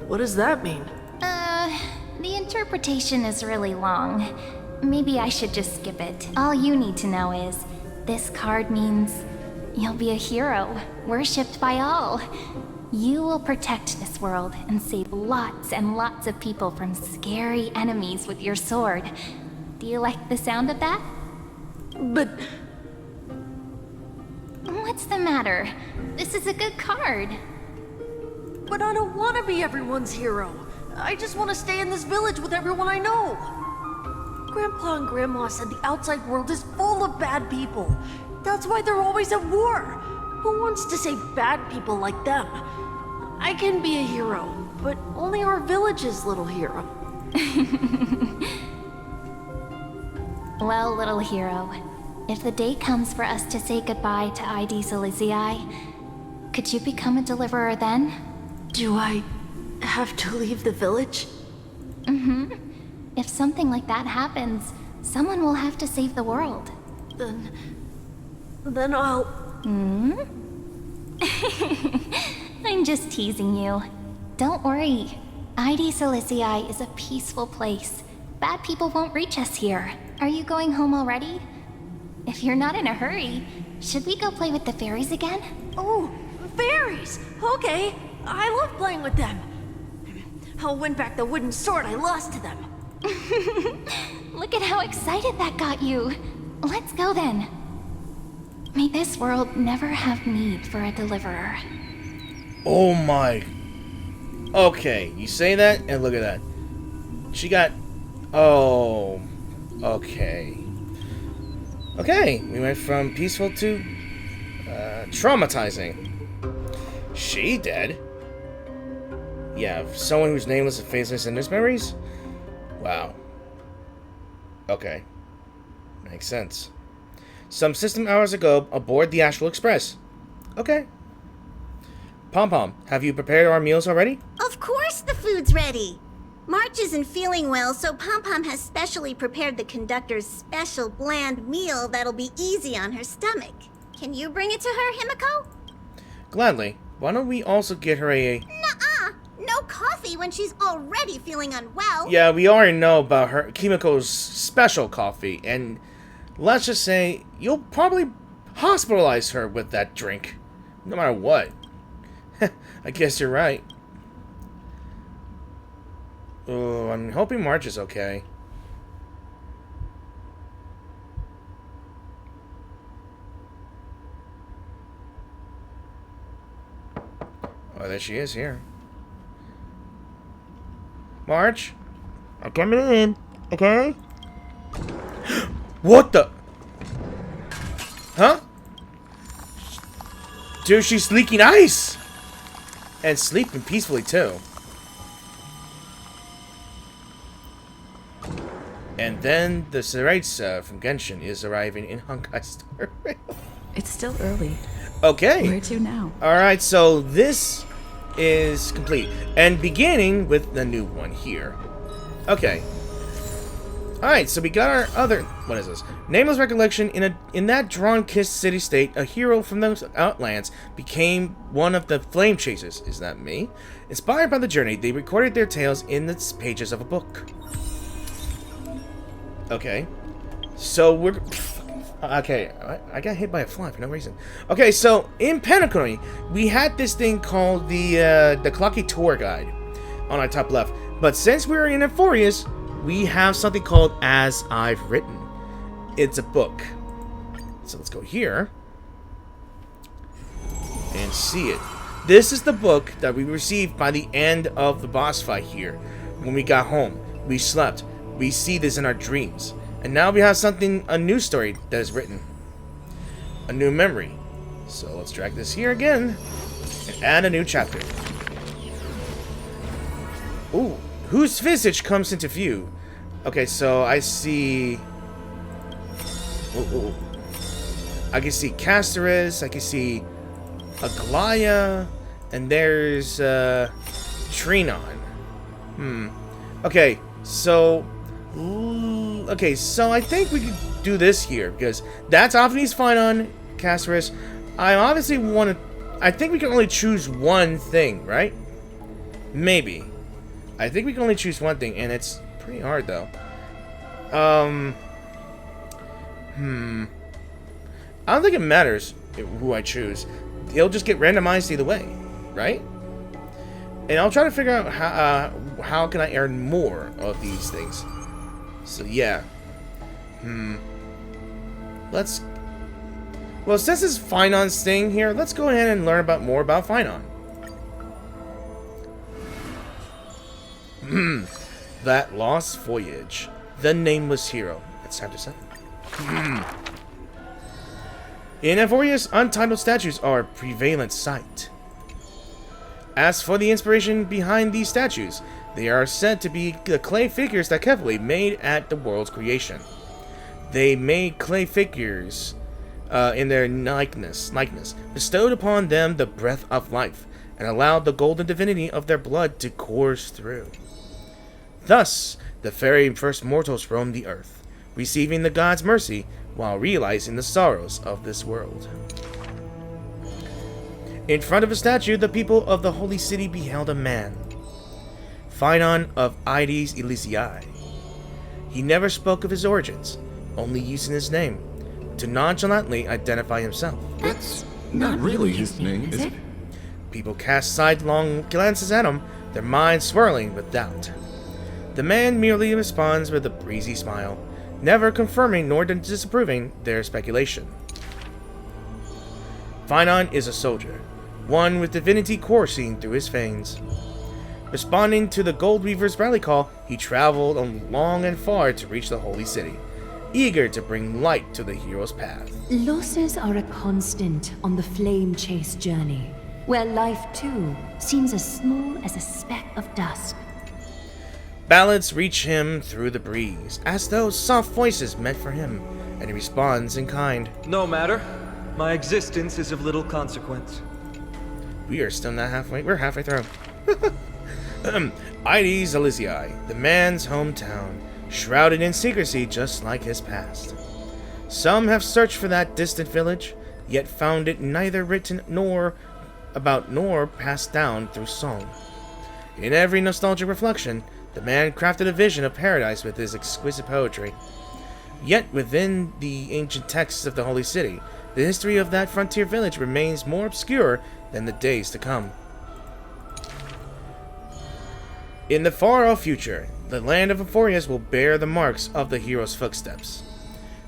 What does that mean? The interpretation is really long. Maybe I should just skip it. All you need to know is, this card means you'll be a hero, worshipped by all. You will protect this world and save lots and lots of people from scary enemies with your sword. Do you like the sound of that? But... What's the matter? This is a good card. But I don't want to be everyone's hero. I just want to stay in this village with everyone I know. Grandpa and Grandma said the outside world is full of bad people. That's why they're always at war. Who wants to save bad people like them? I can be a hero, but only our village's little hero. Well, little hero, if the day comes for us to say goodbye to ID Silizii, could you become a deliverer then? Do I have to leave the village? If something like that happens, someone will have to save the world. Then I'll... I'm just teasing you. Don't worry. ID Silizii is a peaceful place. Bad people won't reach us here. Are you going home already? If you're not in a hurry, should we go play with the fairies again? Oh, fairies! Okay, I love playing with them. I'll win back the wooden sword I lost to them. Look at how excited that got you. Let's go then. May this world never have need for a deliverer. Oh my... Okay, you say that, and look at that. She got... Oh... Okay. Okay, we went from peaceful to... traumatizing. She dead? Yeah, someone who's nameless and faceless in his memories? Wow. Okay. Makes sense. Some system hours ago, aboard the Astral Express. Okay. Pom-Pom, have you prepared our meals already? Of course the food's ready! March isn't feeling well, so Pom-Pom has specially prepared the conductor's special bland meal that'll be easy on her stomach. Can you bring it to her, Himiko? Gladly. Why don't we also get her a... Nuh-uh! No coffee when she's already feeling unwell! Yeah, we already know about her Kimiko's special coffee, and let's just say you'll probably hospitalize her with that drink. No matter what. I guess you're right. Oh, I'm hoping March is okay. Oh, there she is here. March? I'm coming in, okay? What the? Huh? Dude, she's leaking ice! And sleeping peacefully, too. And then the Tsureitsu from Genshin is arriving in Honkai Star Rail. It's still early. Okay. Where to now? Alright, so this is complete. And beginning with the new one here. Okay. Alright, so we got our other... What is this? Nameless recollection. In that drawn-kissed city-state, a hero from those outlands became one of the flame chasers. Is that me? Inspired by the journey, they recorded their tales in the pages of a book. Okay. So we're... Okay, I got hit by a fly for no reason. Okay, so in Penacony, we had this thing called the Clocky Tour Guide on our top left. But since we're in Euphorius, we have something called As I've Written. It's a book. So let's go here and see it. This is the book that we received by the end of the boss fight here. When we got home, we slept. We see this in our dreams. And now we have something, a new story that is written. A new memory. So let's drag this here again and add a new chapter. Ooh, whose visage comes into view? Okay, so I see... Ooh. I can see Casteris, I can see Aglaya, and there's Phainon. Okay, so... Okay, so I think we could do this here, because that's obviously Phainon, Casteris. I obviously want to... I think we can only choose one thing, right? Maybe. I think we can only choose one thing, and it's pretty hard, though. I don't think it matters who I choose. It'll just get randomized either way, right? And I'll try to figure out how can I earn more of these things. So yeah. Let's... Well, since it's Phainon's thing here, let's go ahead and learn more about Phainon. That lost voyage. The nameless hero. That's chapter 7. In Euphorius, untitled statues are a prevalent sight. As for the inspiration behind these statues, they are said to be the clay figures that Kefali made at the world's creation. They made clay figures in their likeness, bestowed upon them the breath of life, and allowed the golden divinity of their blood to course through. Thus, the very first mortals roamed the earth, receiving the gods' mercy while realizing the sorrows of this world. In front of a statue, the people of the holy city beheld a man, Phainon of Aedes Elysiae. He never spoke of his origins, only using his name to nonchalantly identify himself. That's not really his name, is it? People cast sidelong glances at him, their minds swirling with doubt. The man merely responds with a breezy smile, never confirming nor disapproving their speculation. Phainon is a soldier, one with divinity coursing through his veins. Responding to the Gold Weaver's rally call, he traveled long and far to reach the holy city, eager to bring light to the hero's path. Losses are a constant on the flame chase journey, where life too seems as small as a speck of dust. Ballads reach him through the breeze, as though soft voices meant for him, and he responds in kind. No matter. My existence is of little consequence. We are still not halfway. We're halfway through. Aedes Elysiae, the man's hometown, shrouded in secrecy just like his past. Some have searched for that distant village, yet found it neither written nor passed down through song. In every nostalgic reflection, the man crafted a vision of paradise with his exquisite poetry. Yet within the ancient texts of the Holy City, the history of that frontier village remains more obscure than the days to come. In the far-off future, the land of Euphorius will bear the marks of the hero's footsteps.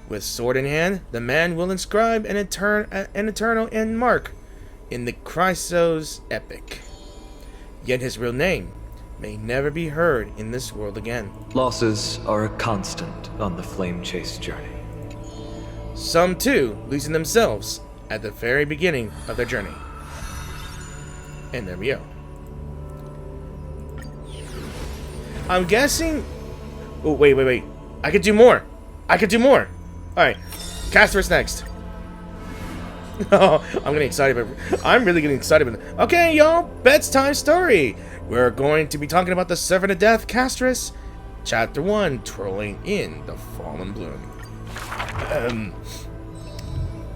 With sword in hand, the man will inscribe an eternal end mark in the Chrysos epic. Yet his real name may never be heard in this world again. Losses are a constant on the flame chase journey. Some, too, losing themselves at the very beginning of their journey. And there we go. I'm guessing... Oh, wait. I could do more. Alright. Castor's next. Oh, I'm getting excited. I'm really getting excited. Okay, y'all. Bedtime story. We're going to be talking about the Servant of Death, Castorus. Chapter 1, Trolling in the Fallen Bloom.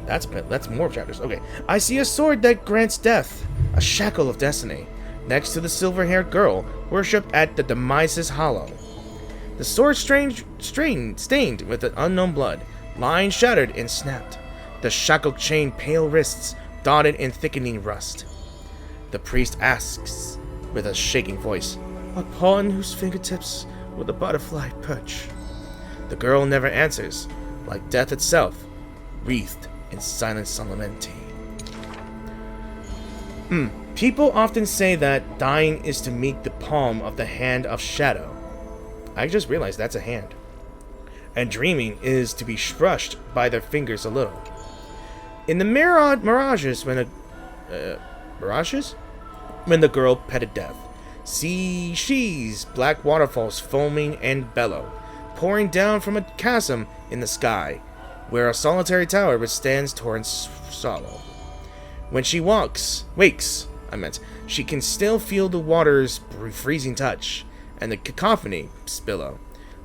That's more chapters. Okay. I see a sword that grants death. A shackle of destiny. Next to the silver-haired girl, worshipped at the Demises Hollow. The sword stained with an unknown blood, lying shattered and snapped. The shackle chain pale wrists, dotted in thickening rust. The priest asks, with a shaking voice, upon whose fingertips will the butterfly perch? The girl never answers, like death itself, wreathed in silent solemnity. People often say that dying is to meet the palm of the hand of shadow. I just realized that's a hand. And dreaming is to be brushed by their fingers a little. In the mirages, when the girl petted death, she's black waterfalls foaming and bellow, pouring down from a chasm in the sky, where a solitary tower withstands torrents sorrow. When she wakes, she can still feel the water's freezing touch, and the cacophony billow,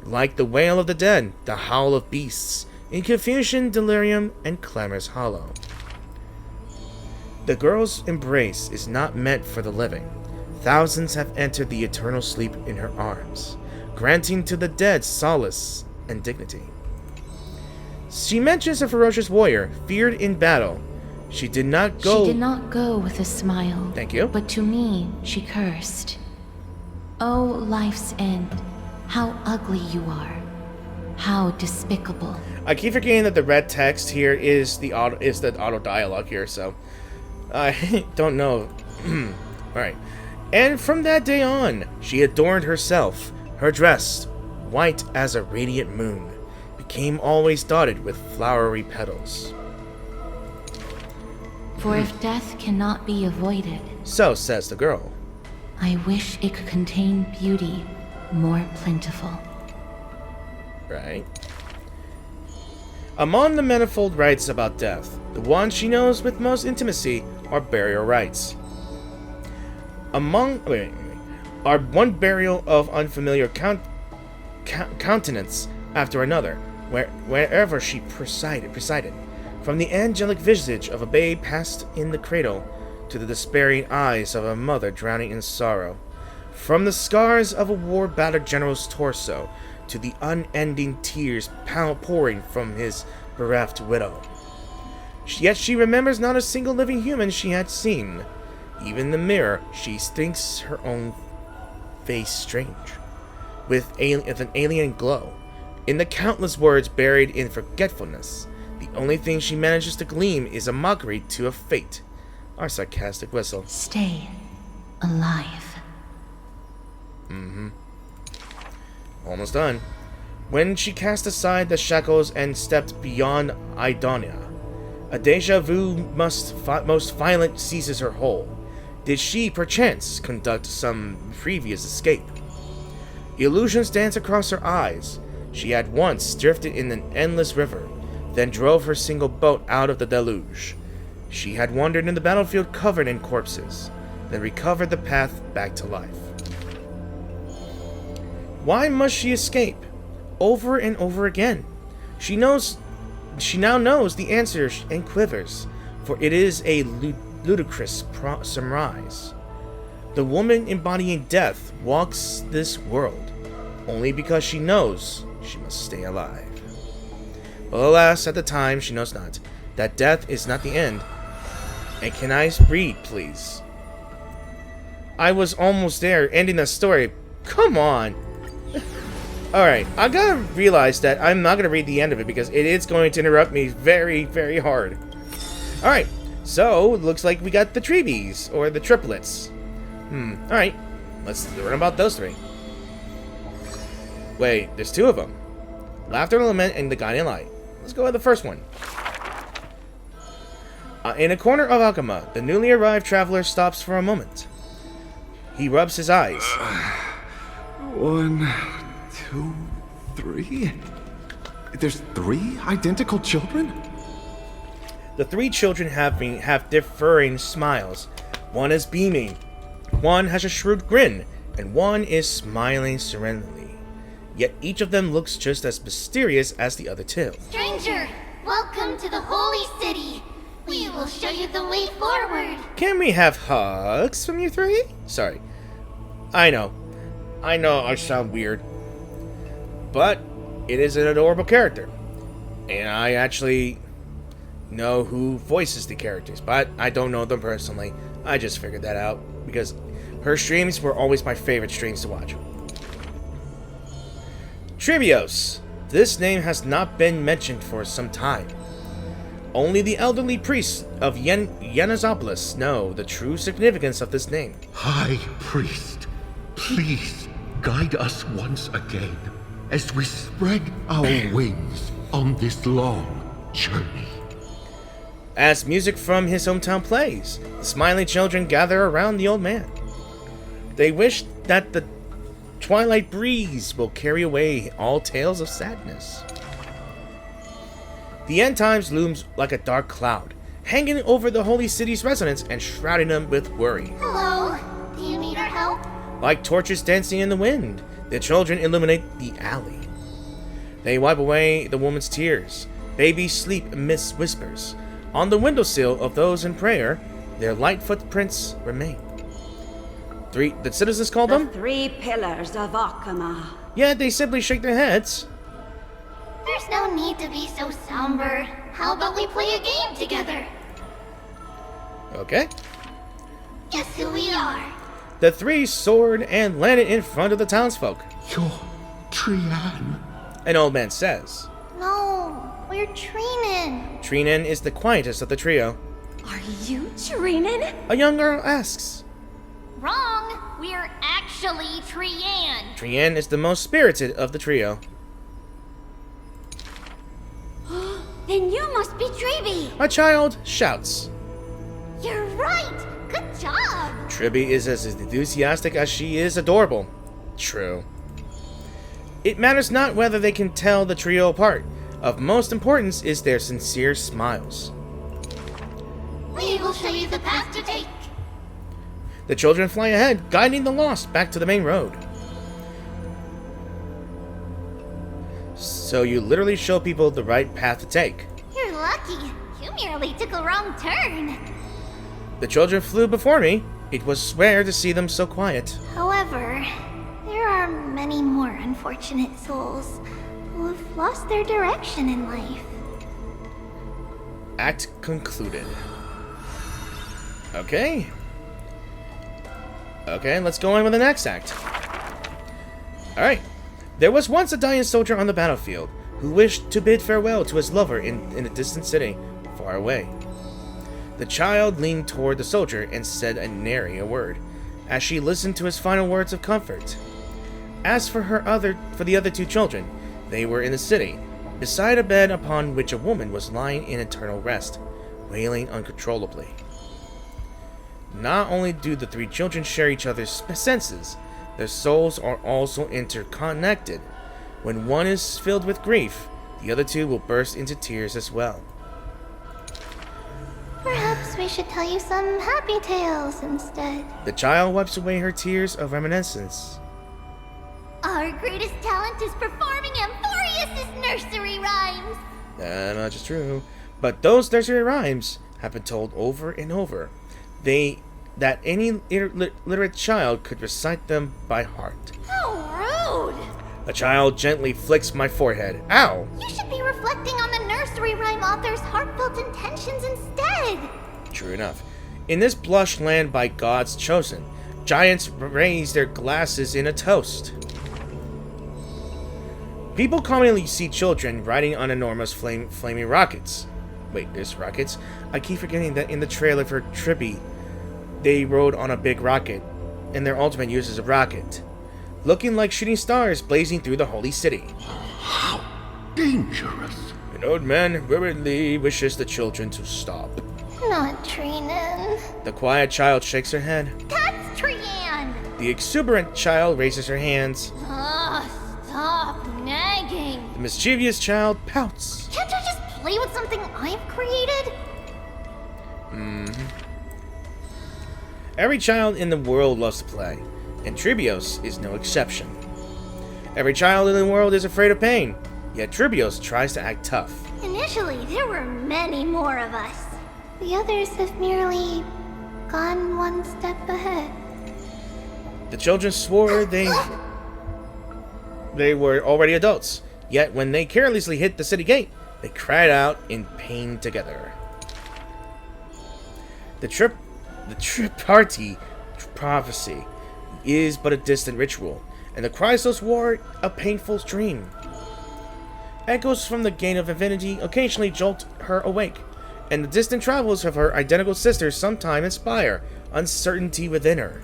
like the wail of the dead, the howl of beasts, in confusion, delirium, and clamor's hollow. The girl's embrace is not meant for the living. Thousands have entered the eternal sleep in her arms, granting to the dead solace and dignity. She mentions a ferocious warrior, feared in battle. She did not go with a smile. Thank you. But to me, she cursed. Oh, life's end, how ugly you are. How despicable. I keep forgetting that the red text here is the auto dialogue here, so I don't know. Alright. And from that day on, she adorned herself. Her dress, white as a radiant moon, became always dotted with flowery petals. For if death cannot be avoided, so says the girl, I wish it could contain beauty more plentiful. Right. Among the manifold rites about death, the one she knows with most intimacy are burial rites. Are one burial of unfamiliar countenance after another, wherever she presided, from the angelic visage of a babe passed in the cradle to the despairing eyes of a mother drowning in sorrow, from the scars of a war-battered general's torso to the unending tears pouring from his bereft widow. Yet she remembers not a single living human she had seen. Even in the mirror, she thinks her own face strange, with an alien glow. In the countless words buried in forgetfulness, the only thing she manages to glean is a mockery to a fate. Our sarcastic whistle. Stay alive. Almost done. When she cast aside the shackles and stepped beyond Idonia, a deja vu most violent seizes her whole. Did she, perchance, conduct some previous escape? Illusions dance across her eyes. She had once drifted in an endless river, then drove her single boat out of the deluge. She had wandered in the battlefield covered in corpses, then recovered the path back to life. Why must she escape? Over and over again. She now knows the answer and quivers, for it is a ludicrous surmise. The woman embodying death walks this world only because she knows she must stay alive. But alas, at the time, she knows not that death is not the end. And can I read, please? I was almost there, ending the story, Come on. Alright, I gotta realize that I'm not gonna read the end of it because it is going to interrupt me very, very hard. Alright, so looks like we got the Treebies, or the triplets. Alright, let's learn about those three. Wait, there's two of them. Laughter, Lament, and the Guiding Light. Let's go with the first one. In a corner of Akama, the newly arrived traveler stops for a moment. He rubs his eyes. 1, 2, 3? There's 3 identical children? The three children have differing smiles. One is beaming, one has a shrewd grin, and one is smiling serenely. Yet each of them looks just as mysterious as the other two. Stranger, welcome to the Holy City. We will show you the way forward. Can we have hugs from you three? Sorry. I know I sound weird. But it is an adorable character. And I actually know who voices the characters, but I don't know them personally. I just figured that out because her streams were always my favorite streams to watch. Trivios. This name has not been mentioned for some time. Only the elderly priests of Yanazopolis know the true significance of this name. High Priest, please guide us once again as we spread our wings on this long journey. As music from his hometown plays, the smiling children gather around the old man. They wish that the twilight breeze will carry away all tales of sadness. The end times looms like a dark cloud, hanging over the holy city's residents and shrouding them with worry. Hello, do you need our help? Like torches dancing in the wind, the children illuminate the alley. They wipe away the woman's tears. Babies sleep amidst whispers. On the windowsill of those in prayer, their light footprints remain. The citizens call them? 3 pillars of Akama. Yeah, they simply shake their heads. There's no need to be so somber. How about we play a game together? Okay. Guess who we are? The three soared and landed in front of the townsfolk. You're Trian. An old man says. No, we're Trinin. Trinin is the quietest of the trio. Are you Trinin? A young girl asks. Wrong. We're actually Trian. Trian is the most spirited of the trio. Then you must be Tribi. A child shouts. You're right. Good job. Tribi is as enthusiastic as she is adorable. True. It matters not whether they can tell the trio apart. Of most importance is their sincere smiles. We will show you the path to take. The children fly ahead, guiding the lost back to the main road. So you literally show people the right path to take. You're lucky. You merely took a wrong turn. The children flew before me. It was rare to see them so quiet. However, there are many more unfortunate souls who have lost their direction in life. Act concluded. Okay, let's go on with the next act. Alright. There was once a dying soldier on the battlefield who wished to bid farewell to his lover in a distant city, far away. The child leaned toward the soldier and said nary a word, as she listened to his final words of comfort. As for the other two children, they were in the city, beside a bed upon which a woman was lying in eternal rest, wailing uncontrollably. Not only do the three children share each other's senses, their souls are also interconnected. When one is filled with grief, the other two will burst into tears as well. Perhaps we should tell you some happy tales instead. The child wipes away her tears of reminiscence. Our greatest talent is performing Amphorius' nursery rhymes. Much is true. But those nursery rhymes have been told over and over. That any illiterate child could recite them by heart. How rude! A child gently flicks my forehead. Ow! You should be reflecting on the nursery rhyme author's heartfelt intentions instead. True enough. In this blush land by gods chosen, Giants raise their glasses in a toast. People commonly see children riding on enormous flaming rockets. Wait, there's rockets? I keep forgetting that in the trailer for Trippy, they rode on a big rocket, and their ultimate uses a rocket, looking like shooting stars blazing through the holy city. How dangerous. An old man worriedly wishes the children to stop. Not Trinan. The quiet child shakes her head. That's Trian! The exuberant child raises her hands. Ugh, stop nagging. The mischievous child pouts. Can't I just play with something I've created? Every child in the world loves to play, and Tribios is no exception. Every child in the world is afraid of pain, yet Tribios tries to act tough. Initially, there were many more of us. The others have merely gone one step ahead. The children swore they were already adults, yet when they carelessly hit the city gate, they cried out in pain together. The tripartite prophecy is but a distant ritual, and the Chrysos War a painful dream. Echoes from the Gate of Infinity occasionally jolt her awake, and the distant travels of her identical sisters sometimes inspire uncertainty within her.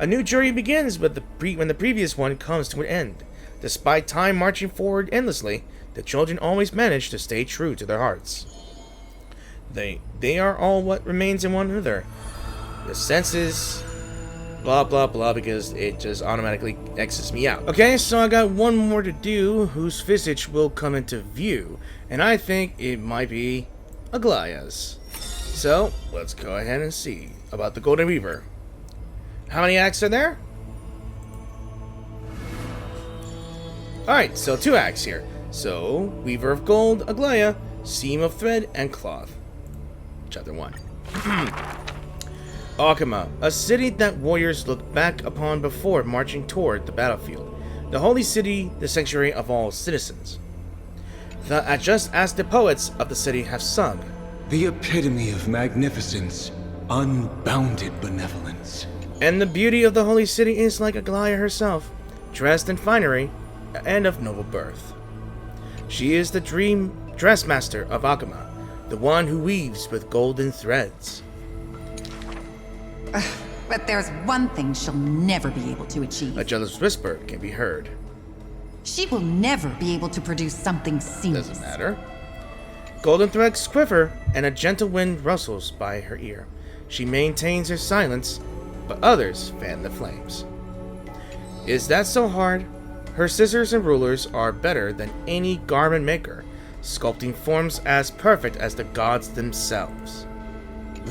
A new journey begins when the previous one comes to an end. Despite time marching forward endlessly, the children always manage to stay true to their hearts. They are all what remains in one another. The senses, blah blah blah, because it just automatically X's me out. Okay, so I got one more to do, whose visage will come into view, and I think it might be Aglaya's. So, let's go ahead and see about the Golden Weaver. How many acts are there? Alright, so 2 acts here. So, Weaver of Gold, Aglaya, Seam of Thread, and Cloth. Chapter 1. Akama, a city that warriors look back upon before marching toward the battlefield. The holy city, the sanctuary of all citizens. Just as the poets of the city have sung. The epitome of magnificence, unbounded benevolence. And the beauty of the holy city is like Aglaya herself, dressed in finery and of noble birth. She is the dream dressmaster of Akama, the one who weaves with golden threads. But there's one thing she'll never be able to achieve. A jealous whisper can be heard. She will never be able to produce something seamless. Doesn't matter. Golden threads quiver, and a gentle wind rustles by her ear. She maintains her silence, but others fan the flames. Is that so hard? Her scissors and rulers are better than any garment maker, sculpting forms as perfect as the gods themselves.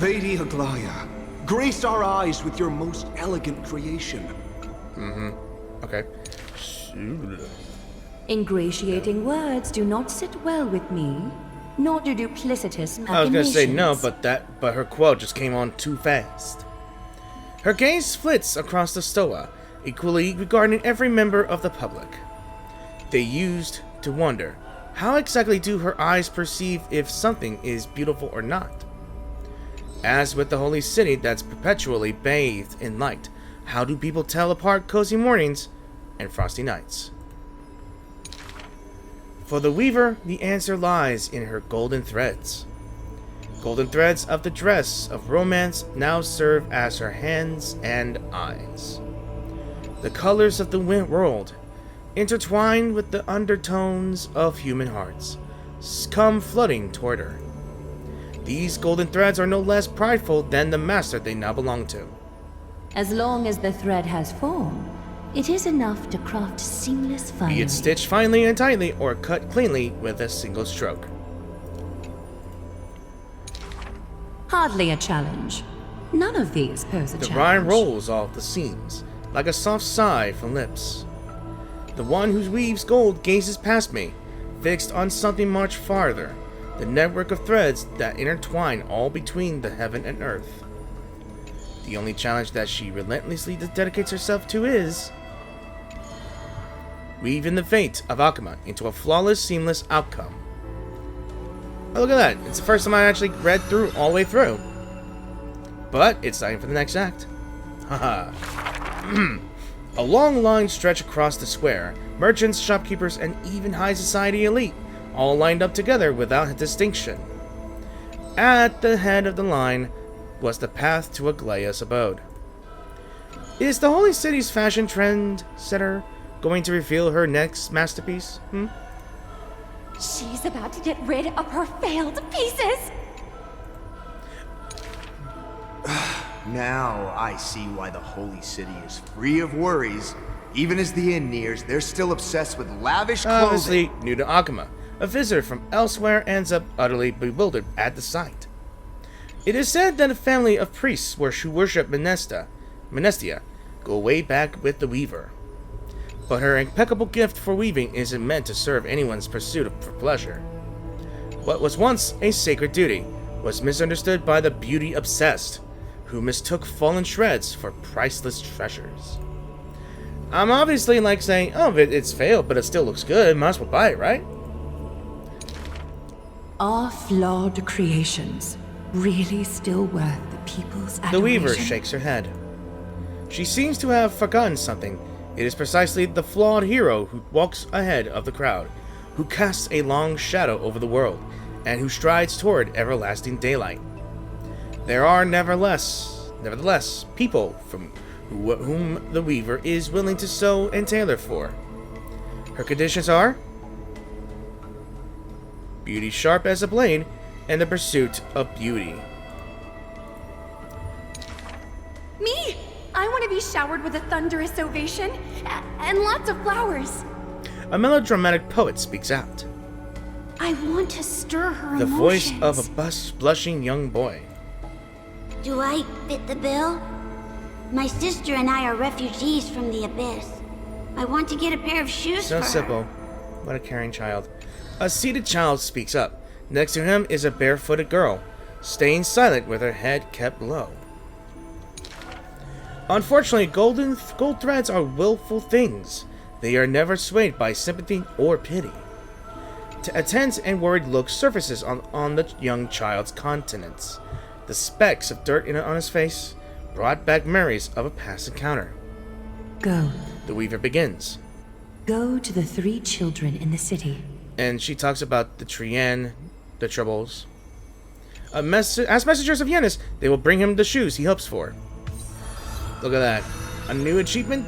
Lady Aglaya, grace our eyes with your most elegant creation. Okay. Ingratiating words do not sit well with me, nor do duplicitous machinations. I was gonna say no, but her quote just came on too fast. Her gaze flits across the stoa, equally regarding every member of the public. They used to wonder, how exactly do her eyes perceive if something is beautiful or not? As with the holy city that's perpetually bathed in light, how do people tell apart cozy mornings and frosty nights? For the weaver, the answer lies in her golden threads. Golden threads of the dress of romance now serve as her hands and eyes. The colors of the world, intertwined with the undertones of human hearts, come flooding toward her. These golden threads are no less prideful than the master they now belong to. As long as the thread has form, it is enough to craft seamless finery. Be it stitched finely and tightly or cut cleanly with a single stroke. Hardly a challenge. None of these pose a challenge. The rhyme rolls off the seams, like a soft sigh from lips. The one who weaves gold gazes past me, fixed on something much farther, the network of threads that intertwine all between the heaven and earth. The only challenge that she relentlessly dedicates herself to is weaving the fate of Akama into a flawless, seamless outcome. Oh, look at that. It's the first time I actually read through all the way through. But it's time for the next act. Haha. A long line stretched across the square. Merchants, shopkeepers, and even high society elite, all lined up together without distinction. At the head of the line was the path to Aglaya's abode. Is the Holy City's fashion trend setter going to reveal her next masterpiece? She's about to get rid of her failed pieces! Now I see why the Holy City is free of worries. Even as the inn nears, they're still obsessed with lavish clothing. Obviously new to Akama. A visitor from elsewhere ends up utterly bewildered at the sight. It is said that a family of priests who worship Menestia go way back with the Weaver. But her impeccable gift for weaving isn't meant to serve anyone's pursuit for pleasure. What was once a sacred duty was misunderstood by the beauty-obsessed, who mistook fallen shreds for priceless treasures. I'm obviously like saying, oh, it's failed, but it still looks good, might as well buy it, right? Are flawed creations really still worth the people's adoration? The Weaver shakes her head. She seems to have forgotten something. It is precisely the flawed hero who walks ahead of the crowd, who casts a long shadow over the world, and who strides toward everlasting daylight. There are nevertheless, people from whom the Weaver is willing to sew and tailor for. Her conditions are beauty sharp as a blade, and the pursuit of beauty. Me? I want to be showered with a thunderous ovation and lots of flowers. A melodramatic poet speaks out. I want to stir her The emotions. voice of a blushing young boy. Do I fit the bill? My sister and I are refugees from the abyss. I want to get a pair of shoes So for simple. What a caring child. A seated child speaks up. Next to him is a barefooted girl, staying silent with her head kept low. Unfortunately, gold threads are willful things. They are never swayed by sympathy or pity. A tense and worried look surfaces on the young child's countenance. The specks of dirt on his face brought back memories of a past encounter. Go. The Weaver begins. Go to the 3 children in the city. And she talks about the Trian, the Troubles. As messengers of Yanis, they will bring him the shoes he hopes for. Look at that. A new achievement,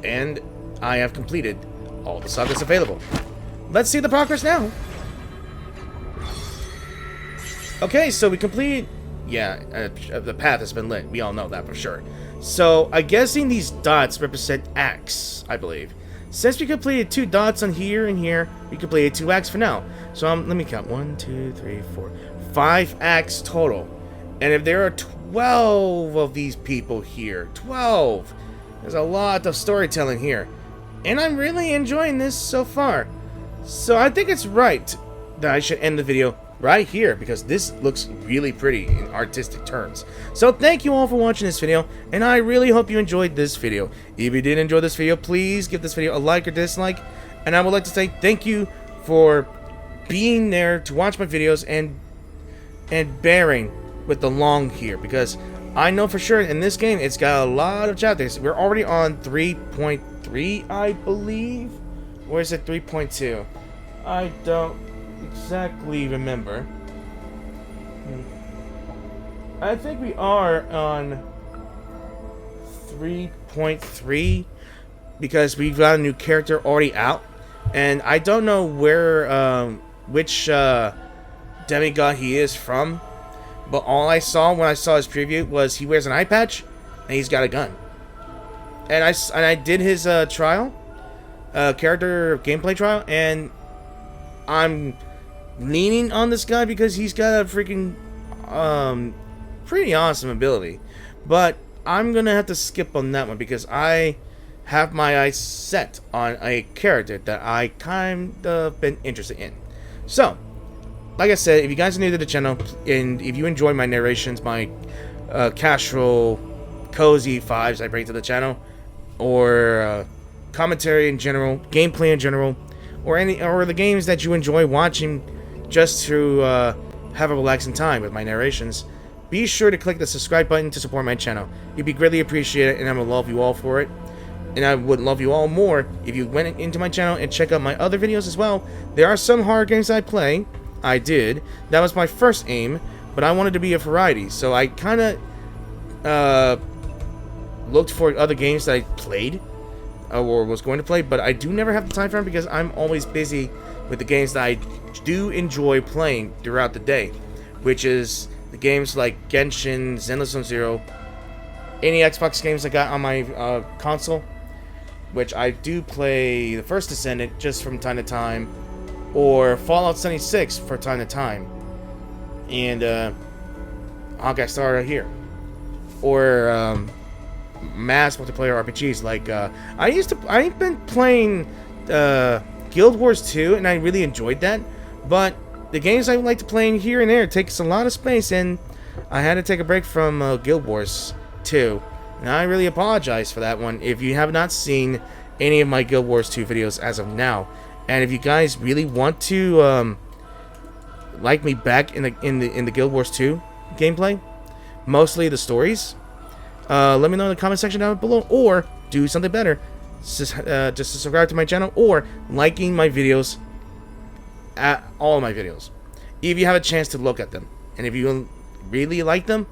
and I have completed all the sagas available. Let's see the progress now. Okay, so we completed... Yeah, the path has been lit. We all know that for sure. So, I'm guessing these dots represent acts, I believe. Since we completed 2 dots on here and here, we completed 2 acts for now. So, let me count. 1, 2, 3, 4, 5 acts total. And if there are 12 of these people here, 12, there's a lot of storytelling here. And I'm really enjoying this so far. So, I think it's right that I should end the video right here, because this looks really pretty in artistic terms. So thank you all for watching this video, and I really hope you enjoyed this video. If you did enjoy this video, please give this video a like or dislike, and I would like to say thank you for being there to watch my videos and bearing with the long here, because I know for sure in this game it's got a lot of chapters. We're already on 3.3, I believe, or is it 3.2? I don't exactly remember. I think we are on 3.3 because we've got a new character already out, and I don't know where which demigod he is from, but all I saw when I saw his preview was he wears an eye patch and he's got a gun. And I did his trial, character gameplay trial, and I'm leaning on this guy because he's got a freaking pretty awesome ability, but I'm gonna have to skip on that one because I have my eyes set on a character that I kind of been interested in. So, like I said, if you guys are new to the channel and if you enjoy my narrations, my casual, cozy vibes I bring to the channel, or commentary in general, gameplay in general, or the games that you enjoy watching just to have a relaxing time with my narrations, be sure to click the subscribe button to support my channel. You'd be greatly appreciated, and I would love you all for it. And I would love you all more if you went into my channel and check out my other videos as well. There are some horror games I play. I did. That was my first aim, but I wanted to be a variety, so I kind of looked for other games that I played or was going to play, but I do never have the time for them because I'm always busy with the games that I do enjoy playing throughout the day, which is the games like Genshin, Zenless Zone Zero, any Xbox games I got on my console, which I do play the First Descendant just from time to time, or Fallout 76 from time to time, and Honkai Star here, or mass multiplayer RPGs like I've been playing Guild Wars 2, and I really enjoyed that, but the games I like to play in here and there takes a lot of space, and I had to take a break from Guild Wars 2, and I really apologize for that one if you have not seen any of my Guild Wars 2 videos as of now. And if you guys really want to like me back in the Guild Wars 2 gameplay, mostly the stories, let me know in the comment section down below, or do something better, just subscribe to my channel or liking my videos, at all of my videos, if you have a chance to look at them. And if you really like them,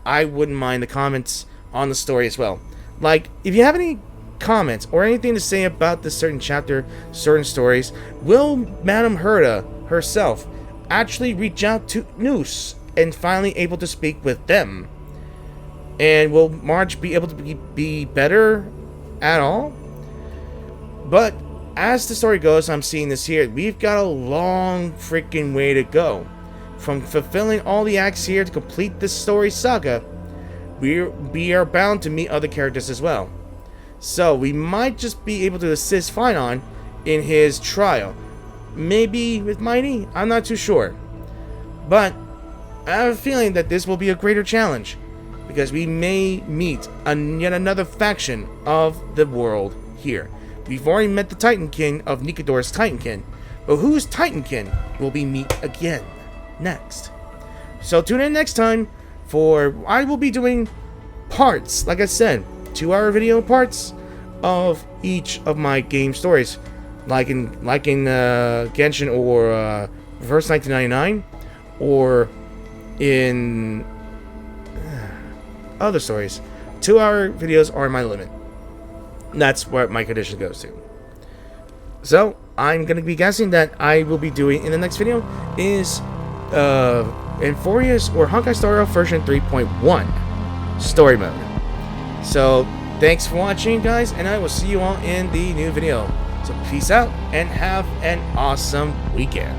I wouldn't mind the comments on the story as well. Like, if you have any comments or anything to say about this certain chapter, certain stories, will Madame Herta herself actually reach out to Noose and finally able to speak with them? And will March be able to be better at all? But as the story goes, I'm seeing this here, we've got a long freaking way to go. From fulfilling all the acts here to complete this story saga, we are bound to meet other characters as well. So we might just be able to assist Phainon in his trial. Maybe with Mighty? I'm not too sure. But I have a feeling that this will be a greater challenge, because we may meet yet another faction of the world here. We've already met the Titankin of Nikador's Titankin, but whose Titankin will we meet again next? So tune in next time, for I will be doing parts, like I said, 2-hour video parts of each of my game stories, like in Genshin or Reverse 1999, or in other stories. 2-hour videos are my limit. That's what my condition goes to. So I'm gonna be guessing that I will be doing in the next video is Euphoria's or Honkai Star Rail version 3.1 story mode. So thanks for watching, guys, and I will see you all in the new video. So peace out and have an awesome weekend.